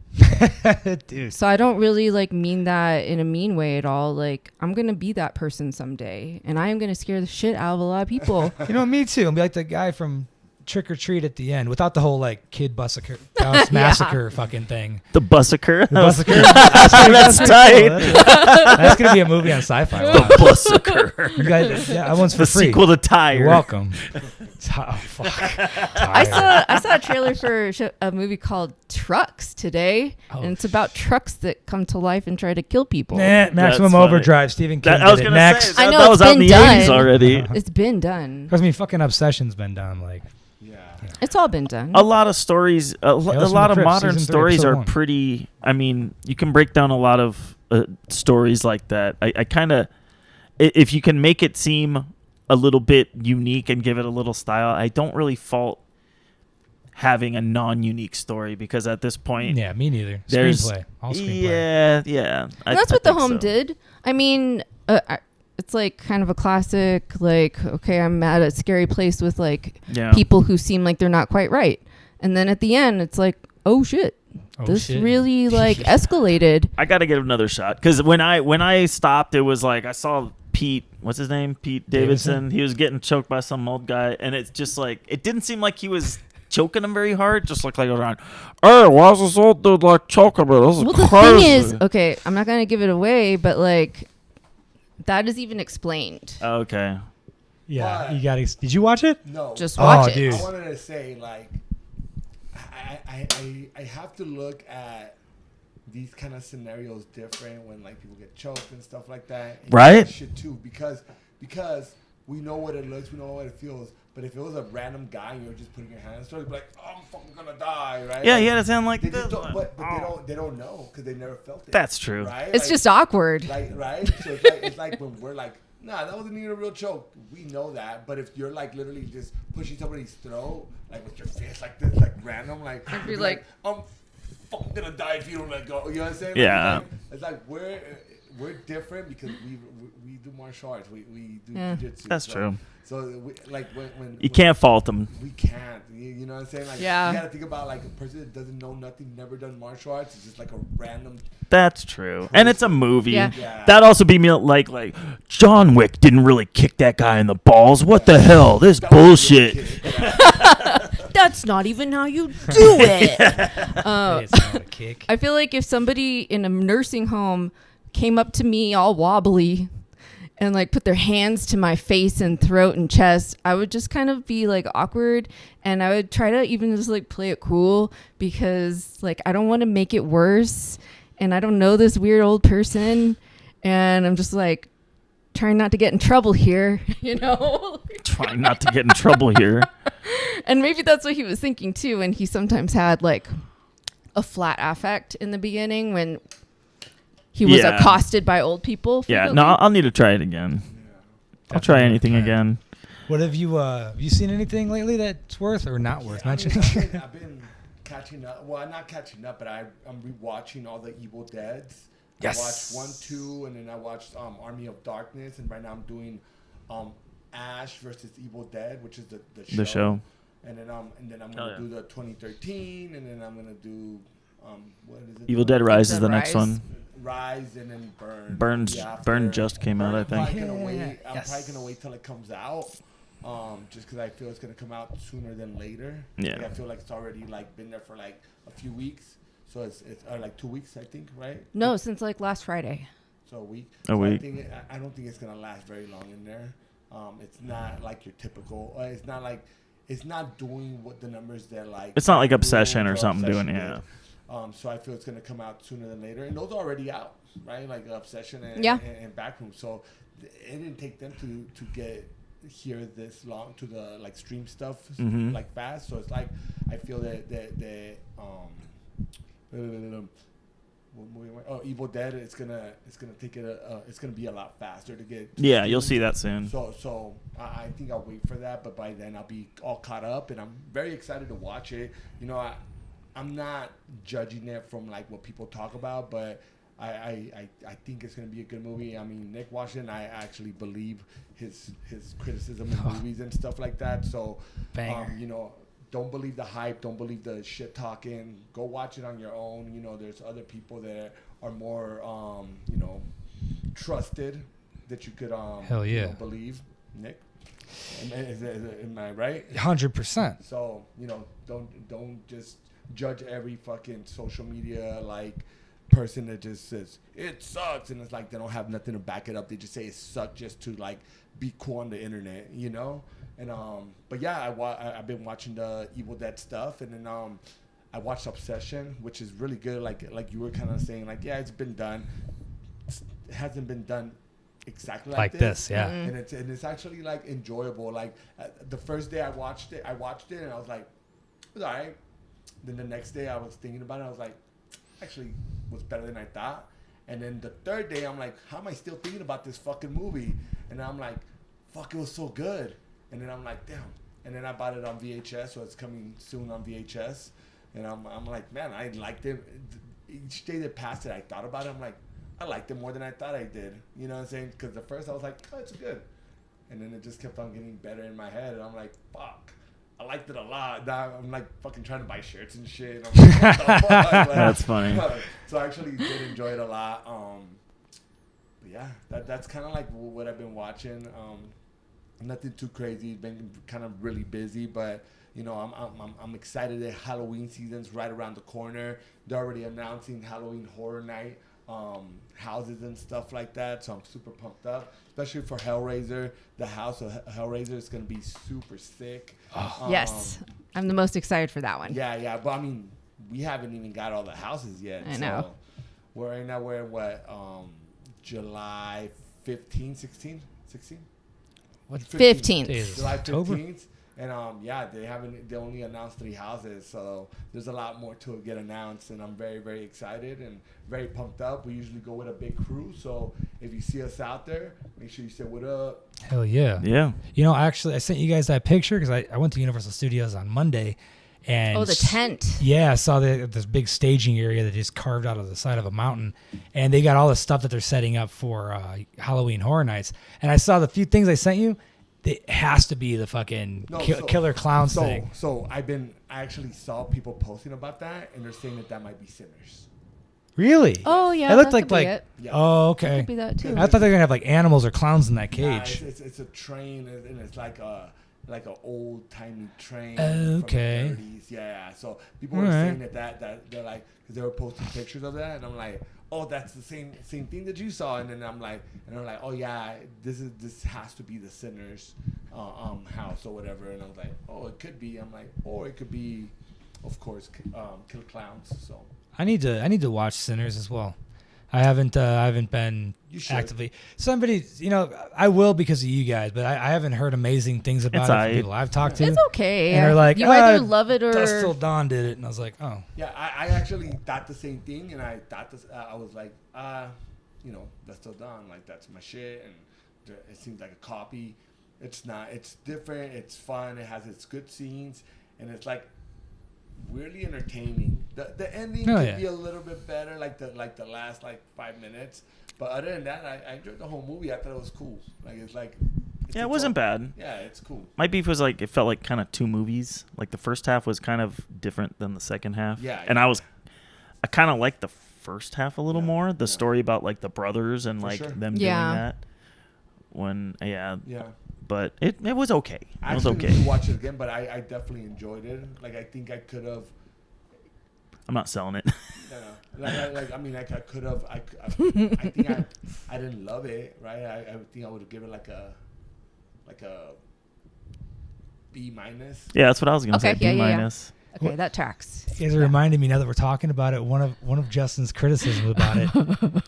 Dude. So I don't really like mean that in a mean way at all. Like, I'm gonna be that person someday, and I am gonna scare the shit out of a lot of people. You know, me too. I'll be like the guy from Trick or Treat at the end, without the whole like kid massacre fucking thing. The Bussiker. That's tight. That's gonna be a movie on Sci-Fi. The Bussiker. You guys, yeah, that one's for The free. sequel to Tire. You're welcome. Oh, fuck. I saw a trailer for a movie called Trucks today, and it's about trucks that come to life and try to kill people. Nah, Maximum Overdrive. Stephen King. I was did it. gonna Next. say I know, that was it's out in the been 80s done. already. It's been done. Because I mean, fucking Obsession's been done. Like, It's all been done. A lot of stories, a lot of modern Season 3, stories episode are 1. pretty. I mean, you can break down a lot of stories like that. I kind of, if you can make it seem a little bit unique and give it a little style, I don't really fault having a non-unique story, because at this point, yeah, me neither. there's Screenplay. All screenplay. yeah. And that's what The think Home so. did. I mean, it's like kind of a classic, like, okay, I'm at a scary place with like Yeah. people who seem like they're not quite right. And then at the end, it's like, oh shit. This really like escalated. I got to give it another shot, because when I stopped, it was like I saw Pete, what's his name? Pete Davidson. He was getting choked by some old guy, and it's just like, it didn't seem like he was choking him very hard. Just looked like around, hey, why is this old dude like choking me? This is The crazy. thing is, okay, I'm not gonna give it away, but like that is even explained. Okay. Yeah, But- you got to. Did you watch it? No. Just watch it. Dude. I wanted to say, like, I have to look at these kind of scenarios different when like people get choked and stuff like that. And Right. that shit too, because we know what it looks, we know what it feels. But if it was a random guy and you're just putting your hands, so you'd be like, oh, I'm fucking gonna die, right? Yeah, like, he had his hand like They this. just don't, but they don't know because they never felt it. That's true. Right? It's Like- just awkward. right? So it's like when we're like, nah, that wasn't even a real choke. We know that. But if you're like literally just pushing somebody's throat, like with your fist like this, like random, like I'd be you're like, I'm fucking gonna die if you don't let go. You know what I'm saying? Yeah. It's like we're different because we do martial arts. We do jiu-jitsu. That's true. So we, like when You can't fault them. we can't. You know what I'm saying? Like, Yeah. you gotta think about like a person that doesn't know nothing, never done martial arts. It's just like a random. That's true. And it's a movie. Yeah. Yeah. That'd also be me like John Wick didn't really kick that guy in the balls. What the hell? This That was a bullshit. good kid. That's not even how you do it. Hey, it's not a kick. I feel like if somebody in a nursing home came up to me all wobbly and like put their hands to my face and throat and chest, I would just kind of be like awkward, and I would try to even just like play it cool because like I don't want to make it worse, and I don't know this weird old person, and I'm just like trying not to get in trouble here, you know? Trying not to get in trouble here. And maybe that's what he was thinking too, and he sometimes had like a flat affect in the beginning when he was Yeah. accosted by old people. Yeah, frequently. no, I'll need to try it again. I'll try anything again. What have you seen anything lately that's worth or not worth mentioning? I've been catching up. Well, not catching up, but I'm rewatching all the Evil Deads. Yes. I watched 1, 2, and then I watched Army of Darkness, and right now I'm doing Ash versus Evil Dead, which is the show. The show. And then I'm Oh, gonna yeah. do the 2013, and then I'm gonna do what is it? Evil Dead Rise is Dead the next Rise. one. Rise and then Burn. Burn just came out, I I'm probably think. gonna wait. I'm Yes. probably gonna wait till it comes out, just because I feel it's gonna come out sooner than later. Yeah. Like, I feel like it's already like been there for like a few weeks, so it's like 2 weeks, I think, right? No, since like last Friday. So a week. A So week. I don't think it's gonna last very long in there. It's not like your typical. It's not doing what the numbers that like. It's not like Rules Obsession or something Obsession doing, did. yeah. So I feel it's gonna come out sooner than later, and those are already out, right? Like Obsession and Yeah. and Backroom. So it didn't take them to get here this long to the like stream stuff Mhm. like fast. So it's like I feel that Evil Dead. It's gonna take it. It's gonna be a lot faster to get. Yeah, you'll see that soon. So I think I'll wait for that. But by then I'll be all caught up, and I'm very excited to watch it. You know, I'm not judging it from like what people talk about, but I think it's gonna be a good movie. I mean, Nick Washington, I actually believe his criticism in movies and stuff like that. So, you know. Don't believe the hype. Don't believe the shit talking. Go watch it on your own. You know, there's other people that are more, you know, trusted that you could Hell yeah. you know, believe. Nick, am I right? 100%. So, you know, don't just judge every fucking social media like person that just says it sucks, and it's like they don't have nothing to back it up. They just say it sucks just to like be cool on the internet, you know. And but yeah, I've been watching the Evil Dead stuff, and then I watched Obsession, which is really good. Like you were kind of saying, like it's been done. It hasn't been done exactly like this. Yeah. Mm-hmm. And it's actually like enjoyable. Like the first day I watched it, and I was like, it was alright. Then the next day I was thinking about it, I was like, actually was better than I thought. And then the third day I'm like, how am I still thinking about this fucking movie? And I'm like, fuck, it was so good. And then I'm like, damn. And then I bought it on VHS, so it's coming soon on VHS. And I'm like, man, I liked it. Each day that passed it, I thought about it. I'm like, I liked it more than I thought I did. You know what I'm saying? Because at first I was like, oh, it's good. And then it just kept on getting better in my head. And I'm like, fuck, I liked it a lot. Now I'm like fucking trying to buy shirts and shit. I'm like, what the fuck? Like, that's funny. So I actually did enjoy it a lot. But yeah, that's kind of like what I've been watching. Nothing too crazy. Been kind of really busy, but you know, I'm excited that Halloween season's right around the corner. They're already announcing Halloween Horror Night houses and stuff like that, so I'm super pumped up, especially for Hellraiser. The house of Hellraiser is gonna be super sick. Yes, I'm the most excited for that one. Yeah, but I mean, we haven't even got all the houses yet. I know. We're in what July 15, 16? What? 15th. July October? 15th. And they only announced 3 houses, so there's a lot more to get announced, and I'm very, very excited and very pumped up. We usually go with a big crew, so if you see us out there, make sure you say what up. Hell yeah. Yeah. You know, actually, I sent you guys that picture because I went to Universal Studios on Monday. And the tent. Yeah, I saw this big staging area that is carved out of the side of a mountain. And they got all the stuff that they're setting up for Halloween Horror Nights. And I saw the few things I sent you. It has to be the fucking killer clowns thing. So I actually saw people posting about that, and they're saying that might be Sinners. Really? Oh yeah, it looked that could like be it. Yeah. Oh, That okay. could be that too. I thought they were gonna have like animals or clowns in that cage. It's a train, and it's like an old timey train. Okay. From the 30s. Yeah. So people were saying that they're like, because they were posting pictures of that, and I'm like, oh, that's the same thing that you saw. And then I'm like, oh yeah, this has to be the Sinners house or whatever. And I was like, oh, it could be. I'm like, or it could be, of course, Kill Clowns. So I need to watch Sinners as well. I haven't been actively. Somebody, you know, I will because of you guys, but I haven't heard amazing things about it from people I've talked to. It's okay. And they're like, you either love it or Dust Till Dawn did it, and I was like, oh. Yeah, I actually thought the same thing, and I thought this. I was like, you know, Dust Till Dawn, like that's my shit, and it seems like a copy. It's not. It's different. It's fun. It has its good scenes, and it's like really entertaining. The ending could be a little bit better, like the last 5 minutes. But other than that, I enjoyed the whole movie. I thought it was cool. It wasn't bad. Yeah, it's cool. My beef was it felt like kind of 2 movies. Like the first half was kind of different than the second half. Yeah. And I kind of liked the first half a little more. The story about the brothers and them doing that. Yeah. But it was okay. It was okay. I actually watch it again, but I definitely enjoyed it. I think I could have. I'm not selling it. No. I could have. I think I didn't love it, right? I think I would give it like a B-. Yeah, that's what I was gonna say. B-. Yeah. Okay, that tracks. You guys are reminding me now that we're talking about it. One of Justin's criticisms about it,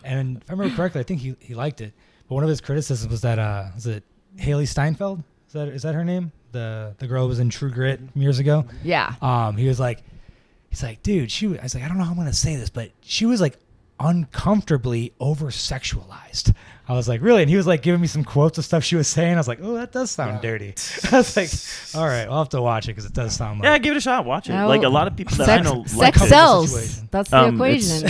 and if I remember correctly, I think he liked it. But one of his criticisms was that was it Haley Steinfeld? Is that her name? The girl who was in True Grit years ago. Yeah. He's like, dude, I was like, I don't know how I'm gonna say this, but she was like uncomfortably over-sexualized. I was like, really? And he was like giving me some quotes of stuff she was saying. I was like, oh, that does sound dirty. I was like, all right, I'll have to watch it because it does sound like... Yeah, give it a shot. Watch it. No. Like a lot of people that I know... Sex sells. That's the equation.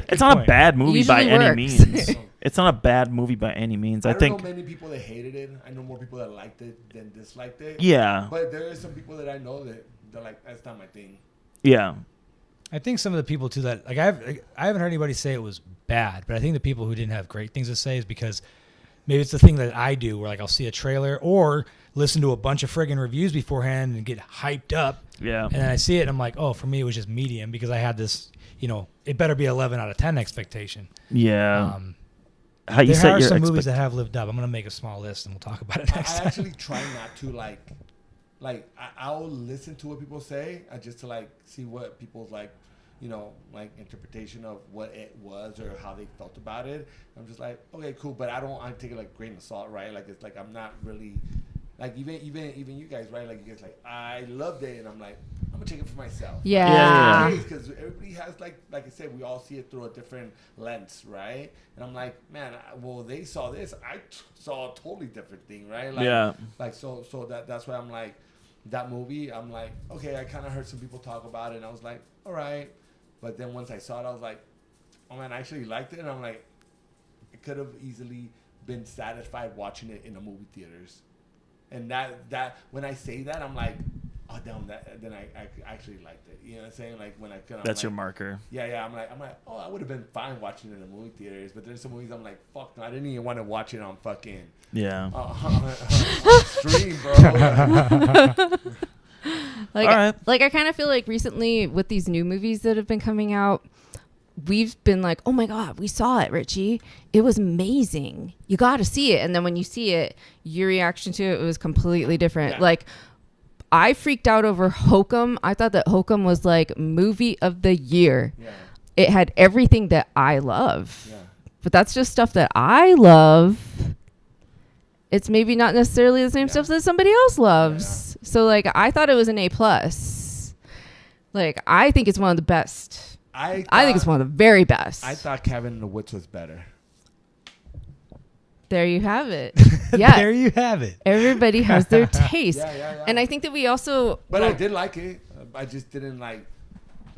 It's not a bad movie by Usually any works. means. It's not a bad movie by any means. I think... know many people that hated it. I know more people that liked it than disliked it. Yeah. But there are some people that I know that they're like, that's not my thing. Yeah. I think some of the people too that like I haven't heard anybody say it was bad, but I think the people who didn't have great things to say is because maybe it's the thing that I do where like I'll see a trailer or listen to a bunch of friggin' reviews beforehand and get hyped up. Yeah. And then I see it and I'm like, oh, for me it was just medium because I had this, it better be 11 out of 10 expectation. Yeah. How you there are some movies that have lived up. I'm gonna make a small list and we'll talk about it next time. I actually try not to like I'll listen to what people say just to like see what people's like interpretation of what it was or how they felt about it. I'm just like, okay, cool, but I take it like grain of salt, right? Like it's like I'm not really like even you guys, right? Like you guys like I loved it, and I'm like I'm gonna take it for myself. Yeah. Because everybody has like I said, we all see it through a different lens, right? And I'm like, man, well they saw this, I saw a totally different thing, right? Like, yeah. Like so that's why I'm like that movie. I'm like, okay, I kind of heard some people talk about it, and I was like, all right. But then once I saw it, I was like, oh man, I actually liked it. And I'm like, it could have easily been satisfied watching it in the movie theaters. And that when I say that, I'm like, oh damn, then I actually liked it. You know what I'm saying? Like when I could. That's your marker. Yeah. I'm like, oh, I would have been fine watching it in the movie theaters. But there's some movies I'm like, fuck, no, I didn't even want to watch it on fucking on stream, bro. Like I kind of feel like recently with these new movies that have been coming out, we've been like, oh my God, we saw it, Richie. It was amazing. You got to see it. And then when you see it, your reaction to it was completely different. Yeah. Like I freaked out over Hokum. I thought that Hokum was like movie of the year. Yeah. It had everything that I love. Yeah. But that's just stuff that I love. It's maybe not necessarily the same stuff that somebody else loves. Yeah. So like I thought it was an A+. Like I think it's one of the best. I think it's one of the very best. I thought Cabin in the Woods was better. There you have it. Yeah. There you have it. Everybody has their taste. Yeah. And I think that we also But I did like it. I just didn't like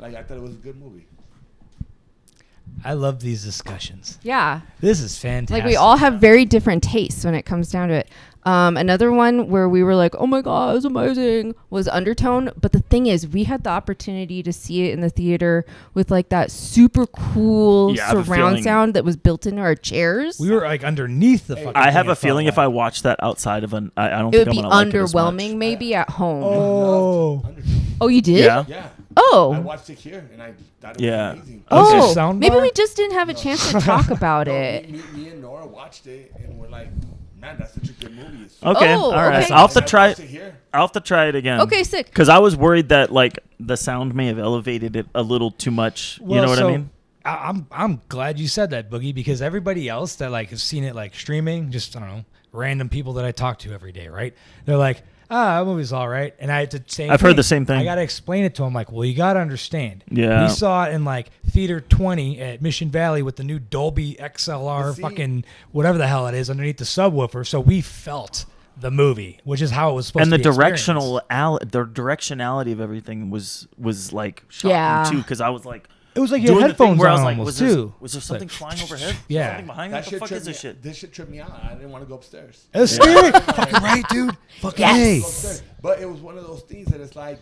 I thought it was a good movie. I love these discussions. Yeah. This is fantastic. Like we all have very different tastes when it comes down to it. Another one where we were like, oh my God, it's amazing, was Undertone. But the thing is, we had the opportunity to see it in the theater with like that super cool surround sound that was built into our chairs. We were like underneath the fucking I have a feeling if I watched that outside of I don't it think would I'm be underwhelming maybe at home. Oh, you did? Yeah. Oh. I watched it here and I thought it was amazing. Oh, maybe we just didn't have a chance to talk about it. Me and Nora watched it and we're like, man, that's such a good movie. Okay, all right. Okay. So I'll have to try it. I'll have to try it again. Okay, sick. Because I was worried that like the sound may have elevated it a little too much. You know what I mean? I'm glad you said that, Boogie, because everybody else that like has seen it like streaming, just I don't know, random people that I talk to every day, right? They're like, that movie's all right. And I had to say, I've heard the same thing. I got to explain it to them. Like, well, you got to understand. Yeah. We saw it in like Theater 20 at Mission Valley with the new Dolby XLR fucking whatever the hell it is underneath the subwoofer. So we felt the movie, which is how it was supposed to be. And the directionality of everything was like shocking too. Because I was like, it was like your headphones on like, almost too. Was there something flying overhead? Yeah. Something behind me? What the fuck is this shit? This shit tripped me out. I didn't want to go upstairs. It was scary. Fucking right, dude. Fucking yes. But it was one of those things that it's like,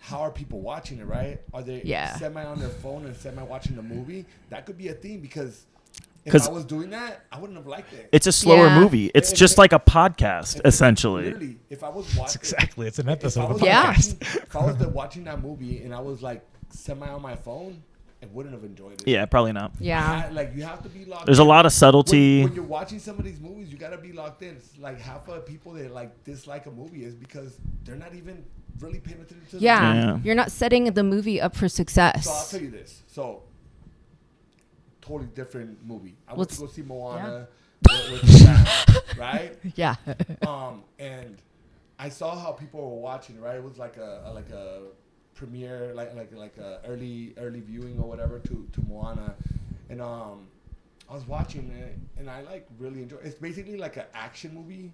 how are people watching it, right? Are they semi on their phone and semi watching the movie? That could be a thing because if I was doing that, I wouldn't have liked it. It's a slower movie. It's just like a podcast, essentially. Literally, if I was watching... It's an episode of a podcast. If I was watching that movie and I was like semi on my phone, I wouldn't have enjoyed it. Yeah, probably not. Yeah. Like, you have to be locked in. There's a lot of subtlety. When you're watching some of these movies, you got to be locked in. It's like half of people that like dislike a movie is because they're not even really paying attention to the movie. You're not setting the movie up for success. So I'll tell you this. So, totally different movie. I went to go see Moana with the band, right? Yeah. And I saw how people were watching, right? It was like a premiere, like a early viewing or whatever to Moana, And I was watching it, and I like really enjoy. It's basically like an action movie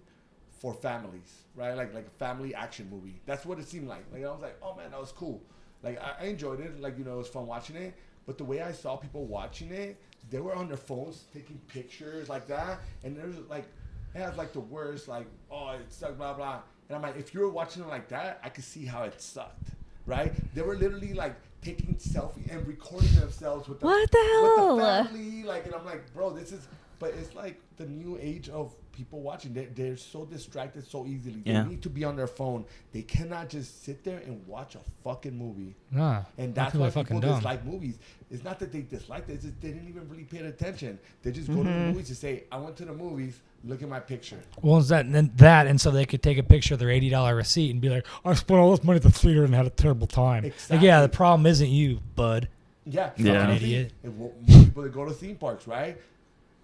for families, right? Like a family action movie. That's what it seemed like. Like I was like, oh man, that was cool. Like I enjoyed it. Like, you know, it was fun watching it. But the way I saw people watching it, they were on their phones taking pictures like that, and there's like, it has like the worst, like, oh, it sucked, blah blah. And I'm like, if you were watching it like that, I could see how it sucked, right? They were literally like taking selfies and recording themselves with the, what the hell? with the family, like, and I'm like, bro, this is, but it's like the new age of people watching. They're so distracted so easily. They need to be on their phone. They cannot just sit there and watch a fucking movie. Nah, and that's why people dislike movies. It's not that they dislike it, it's just they didn't even really pay attention. They just go to the movies to say, I went to the movies, look at my picture. Well, it's and so they could take a picture of their $80 receipt and be like, I spent all this money at the theater and had a terrible time. Exactly. Like, yeah, the problem isn't you, bud. Yeah. Fucking idiot. And more people that go to theme parks, right?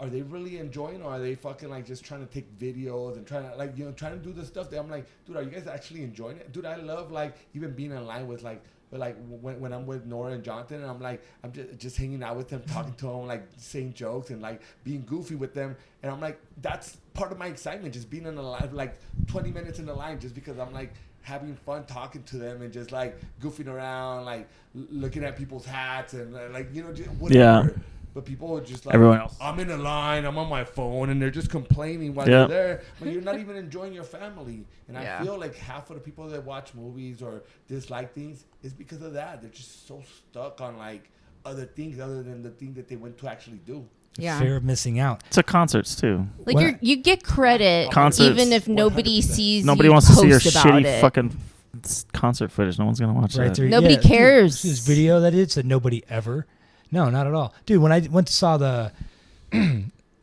Are they really enjoying, or are they fucking like just trying to take videos and trying to like, you know, trying to do the stuff that I'm like, dude, are you guys actually enjoying it? Dude, I love like even being in line with like when I'm with Nora and Jonathan, and I'm like, I'm just hanging out with them, talking to them, like saying jokes and like being goofy with them. And I'm like, that's part of my excitement, just being in the line, like 20 minutes in the line, just because I'm like having fun talking to them and just like goofing around, like looking at people's hats and like, you know, just whatever. Yeah. But people are just like, everyone else. I'm in a line, I'm on my phone, and they're just complaining while they're there. But you're not even enjoying your family. And I feel like half of the people that watch movies or dislike things is because of that. They're just so stuck on like other things other than the thing that they went to actually do. Yeah. Fear of missing out. It's concerts too. Like you get credit Concerts. even if nobody sees. Nobody you wants to see your post about shitty it. fucking concert footage. No one's gonna watch that. Nobody cares. This video that it said nobody ever. No, not at all. Dude, when I went to saw the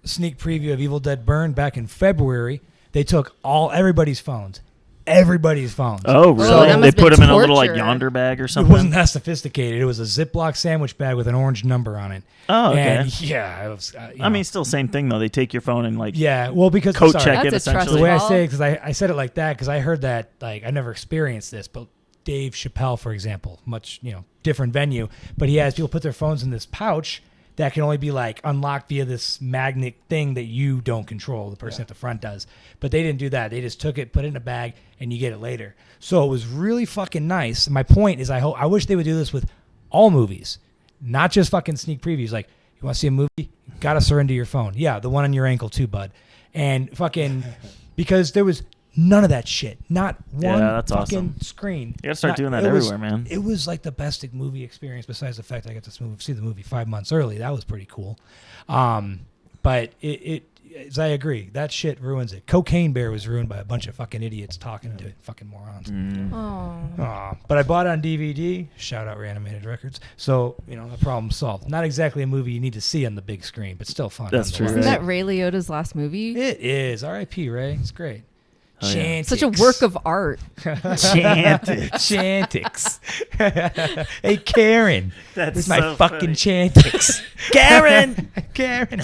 sneak preview of Evil Dead Burn back in February, they took everybody's phones. Everybody's phones. Oh, really? So they put them in a little like torture. yonder bag or It something? wasn't that sophisticated. It was a Ziploc sandwich bag with an orange number on it. Oh, okay. And yeah, it was. I mean, still same thing though. They take your phone and like well, because coat sorry, check it That's a trust essentially. the way I Well- say it, because I said it like that because I heard that, like, I never experienced this, but Dave Chappelle, for example, much, different venue, but he has people put their phones in this pouch that can only be like unlocked via this magnet thing that you don't control. The person at the front does. But they didn't do that. They just took it, put it in a bag, and you get it later. So it was really fucking nice. My point is I wish they would do this with all movies, not just fucking sneak previews. Like, you want to see a movie? You got to surrender your phone. Yeah, the one on your ankle too, bud. And fucking, because there was none of that shit. Not one that's fucking awesome. screen. You gotta start doing that everywhere, man. It was like the best movie experience, besides the fact I got to see the movie 5 months early. That was pretty cool. But I agree. That shit ruins it. Cocaine Bear was ruined by a bunch of fucking idiots talking to it. Fucking morons. But I bought it on DVD. Shout out Reanimated Records. So, the problem solved. Not exactly a movie you need to see on the big screen, but still fun. That's true. Isn't that Ray Liotta's last movie? It is. R.I.P. Ray. It's great. Oh, yeah. Such a work of art. Chantix. Hey, Karen. That's my so fucking funny. Chantix. Karen! Karen.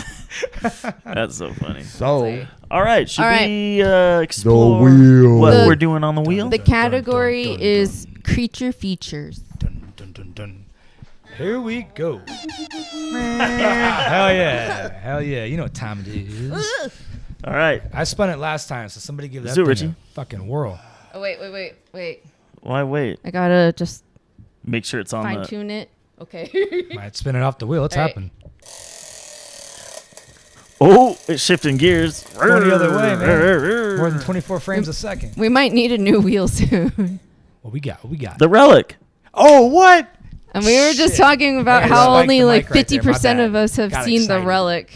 That's so funny. So, All right, should All right. we explore wheel. what we're doing on the wheel? The category is creature features. Dun, dun, dun, dun. Here we go. Hell yeah. Hell yeah. You know what time it is. All right. I spun it last time, so somebody give that Do it, thing Richie. a fucking whirl. Oh, wait. Why wait? I gotta just Make sure it's on fine the... tune it. Okay. Might spin it off the wheel. It's All right. happening. Oh, it's shifting gears. Going the other way, man. More than 24 frames a second. We might need a new wheel soon. What we got? The Relic. Oh, what? And we were just Shit. talking about Yeah, how spiked only the like mic right there. My 50% bad. of us have Got seen excited. The Relic,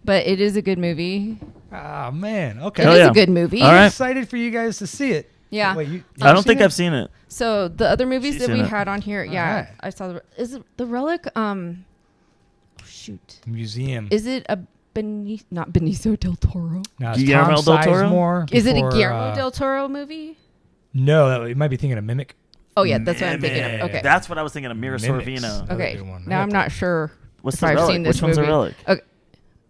but it is a good movie. Ah, man. Okay. It Oh, is yeah. a good movie. All I'm right. excited for you guys to see it. Yeah. Wait, you I don't think seen I've seen it. So the other movies She's that seen we it. had on here, Alright. I saw. Is it The Relic? Shoot. Museum. Is it a not Benicio del Toro? No, it's Guillermo Tom del Toro? Sizemore Is it a before, Guillermo del Toro movie? No, you might be thinking of Mimic. Oh yeah, that's what I'm thinking of. Okay. That's what I was thinking of. Mira Mimics. Sorvino. Another Okay. good one. Now I'm not sure What's if the I've Relic? seen this Which one's movie. the Relic? Okay.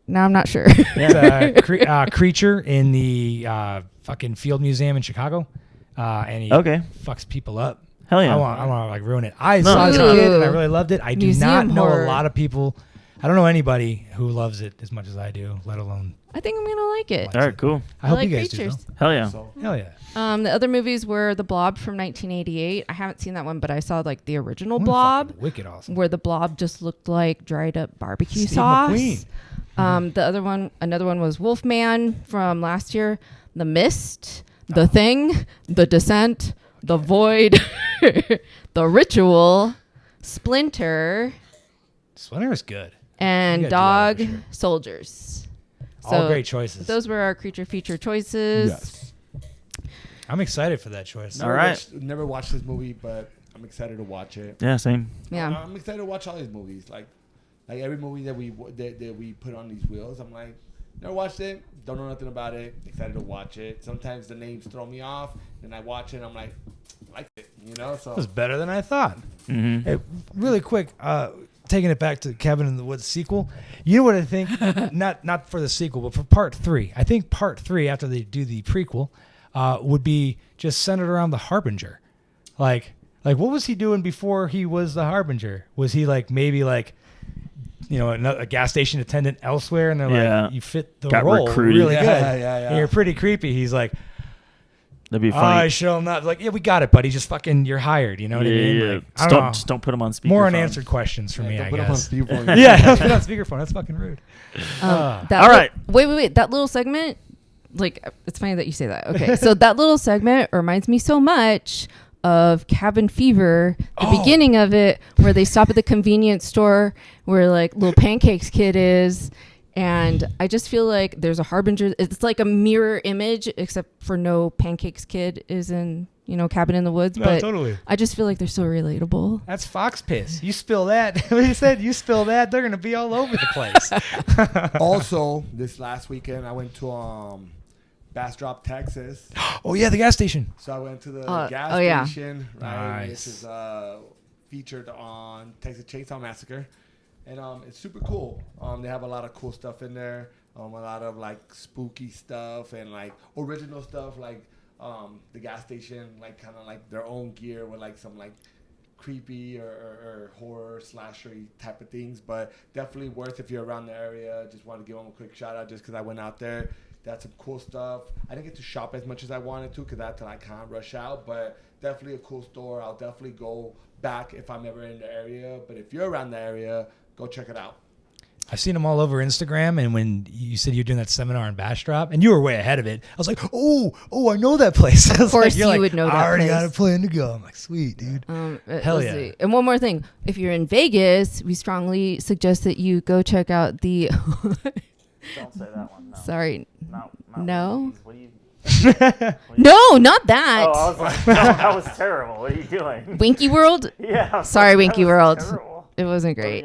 Now I'm not sure. It's a creature in the fucking Field Museum in Chicago, and he fucks people up. Hell yeah. I want to like ruin it. I saw it as a Ooh. kid and I really loved it. I do Museum not know horror. a lot of people I don't know anybody who loves it as much as I do, let alone. I think I'm gonna like it. All right, cool. I hope like you guys creatures. do. Hell yeah. So, Hell yeah. The other movies were The Blob from 1988. I haven't seen that one, but I saw like the original Ooh, Blob, fucking wicked awesome. where the Blob just looked like dried up barbecue Steve sauce. McQueen. Another one was Wolfman from last year. The Mist, The Thing, The Descent, The Void, The Ritual, Splinter, Splinter is good. and You gotta Dog do that for sure. Soldiers. All great choices. Those were our creature feature choices. yes. I'm excited for that choice. All right. Never watched this movie, but I'm excited to watch it. Yeah, same. Yeah. I'm excited to watch all these movies. Like every movie that we put on these wheels, I'm like, never watched it, don't know nothing about it, excited to watch it. Sometimes the names throw me off, and I watch it, and I'm like, I like it, you know? So It was better than I thought. Mm-hmm. Hey, really quick, taking it back to Cabin in the Woods sequel. You know what I think? not for the sequel, but for part 3. I think part 3, after they do the prequel, would be just centered around the Harbinger. Like what was he doing before he was the Harbinger? Was he like maybe like, you know, a gas station attendant elsewhere, and they're like, you fit the Got role recruited. really good. Yeah. And you're pretty creepy. He's like, That'd be I funny. shall not. Like, yeah, we got it, buddy. Just fucking, you're hired. You know what I mean? Like, I don't know. Just don't put them on speaker. More unanswered questions for me, don't I put 'em on guess. speakerphone. Yeah, don't put it on speakerphone. That's fucking rude. That All right. Wait. That little segment, like, it's funny that you say that. Okay. So that little segment reminds me so much of Cabin Fever, the beginning of it, where they stop at the convenience store where, like, Little Pancakes Kid is. And I just feel like there's a Harbinger. It's like a mirror image, except for no Pancakes Kid is in, Cabin in the Woods. No, but totally. I just feel like they're so relatable. That's fox piss. You spill that. What he said, you spill that, they're going to be all over the place. Also, this last weekend, I went to Bastrop, Texas. Oh, yeah, the gas station. So I went to the gas station. Right? Nice. This is featured on Texas Chainsaw Massacre. And it's super cool. They have a lot of cool stuff in there. A lot of like spooky stuff and like original stuff, like the gas station, like kind of like their own gear with like some like creepy or horror slashery type of things. But definitely worth if you're around the area. Just want to give them a quick shout out just because I went out there. That's some cool stuff. I didn't get to shop as much as I wanted to because I had to like kind of rush out. But definitely a cool store. I'll definitely go back if I'm ever in the area. But if you're around the area, go check it out. I've seen them all over Instagram, and when you said you were doing that seminar in Bastrop, and you were way ahead of it, I was like, oh, I know that place. Of course you would know that I already got place. a plan to go. I'm like, sweet, dude. Hell Let's yeah. see. And one more thing. If you're in Vegas, we strongly suggest that you go check out the... Don't say that one. No. Sorry. No? What are you? No, not that. Oh, I was like, no, that was terrible. What are you doing? Winky World? Yeah. Sorry, Winky World. Terrible. It wasn't great.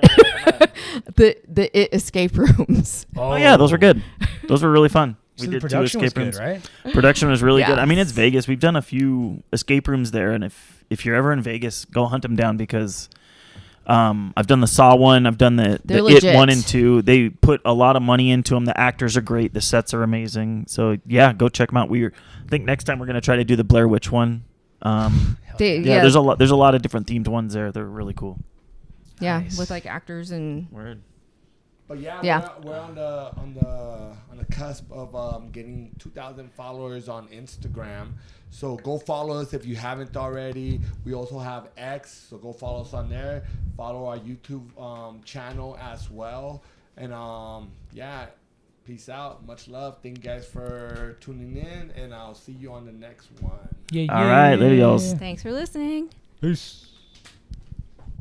the escape rooms. Oh yeah, those were good. Those were really fun. So We the did 2 production was escape good, rooms. right? Production was really good. I mean, Yes. it's Vegas. We've done a few escape rooms there, and if you're ever in Vegas, go hunt them down because I've done the Saw one. I've done the They're It legit. 1 and 2. They put a lot of money into them. The actors are great. The sets are amazing. So yeah, go check them out. I think next time we're gonna try to do the Blair Witch one. There's a lot of different themed ones there. They're really cool. Yeah, Nice. with like actors and... Word. But Yeah. we're on the cusp of getting 2,000 followers on Instagram. So go follow us if you haven't already. We also have X, so go follow us on there. Follow our YouTube channel as well. And peace out. Much love. Thank you guys for tuning in, and I'll see you on the next one. Yeah, All right, later, y'all. Thanks for listening. Peace.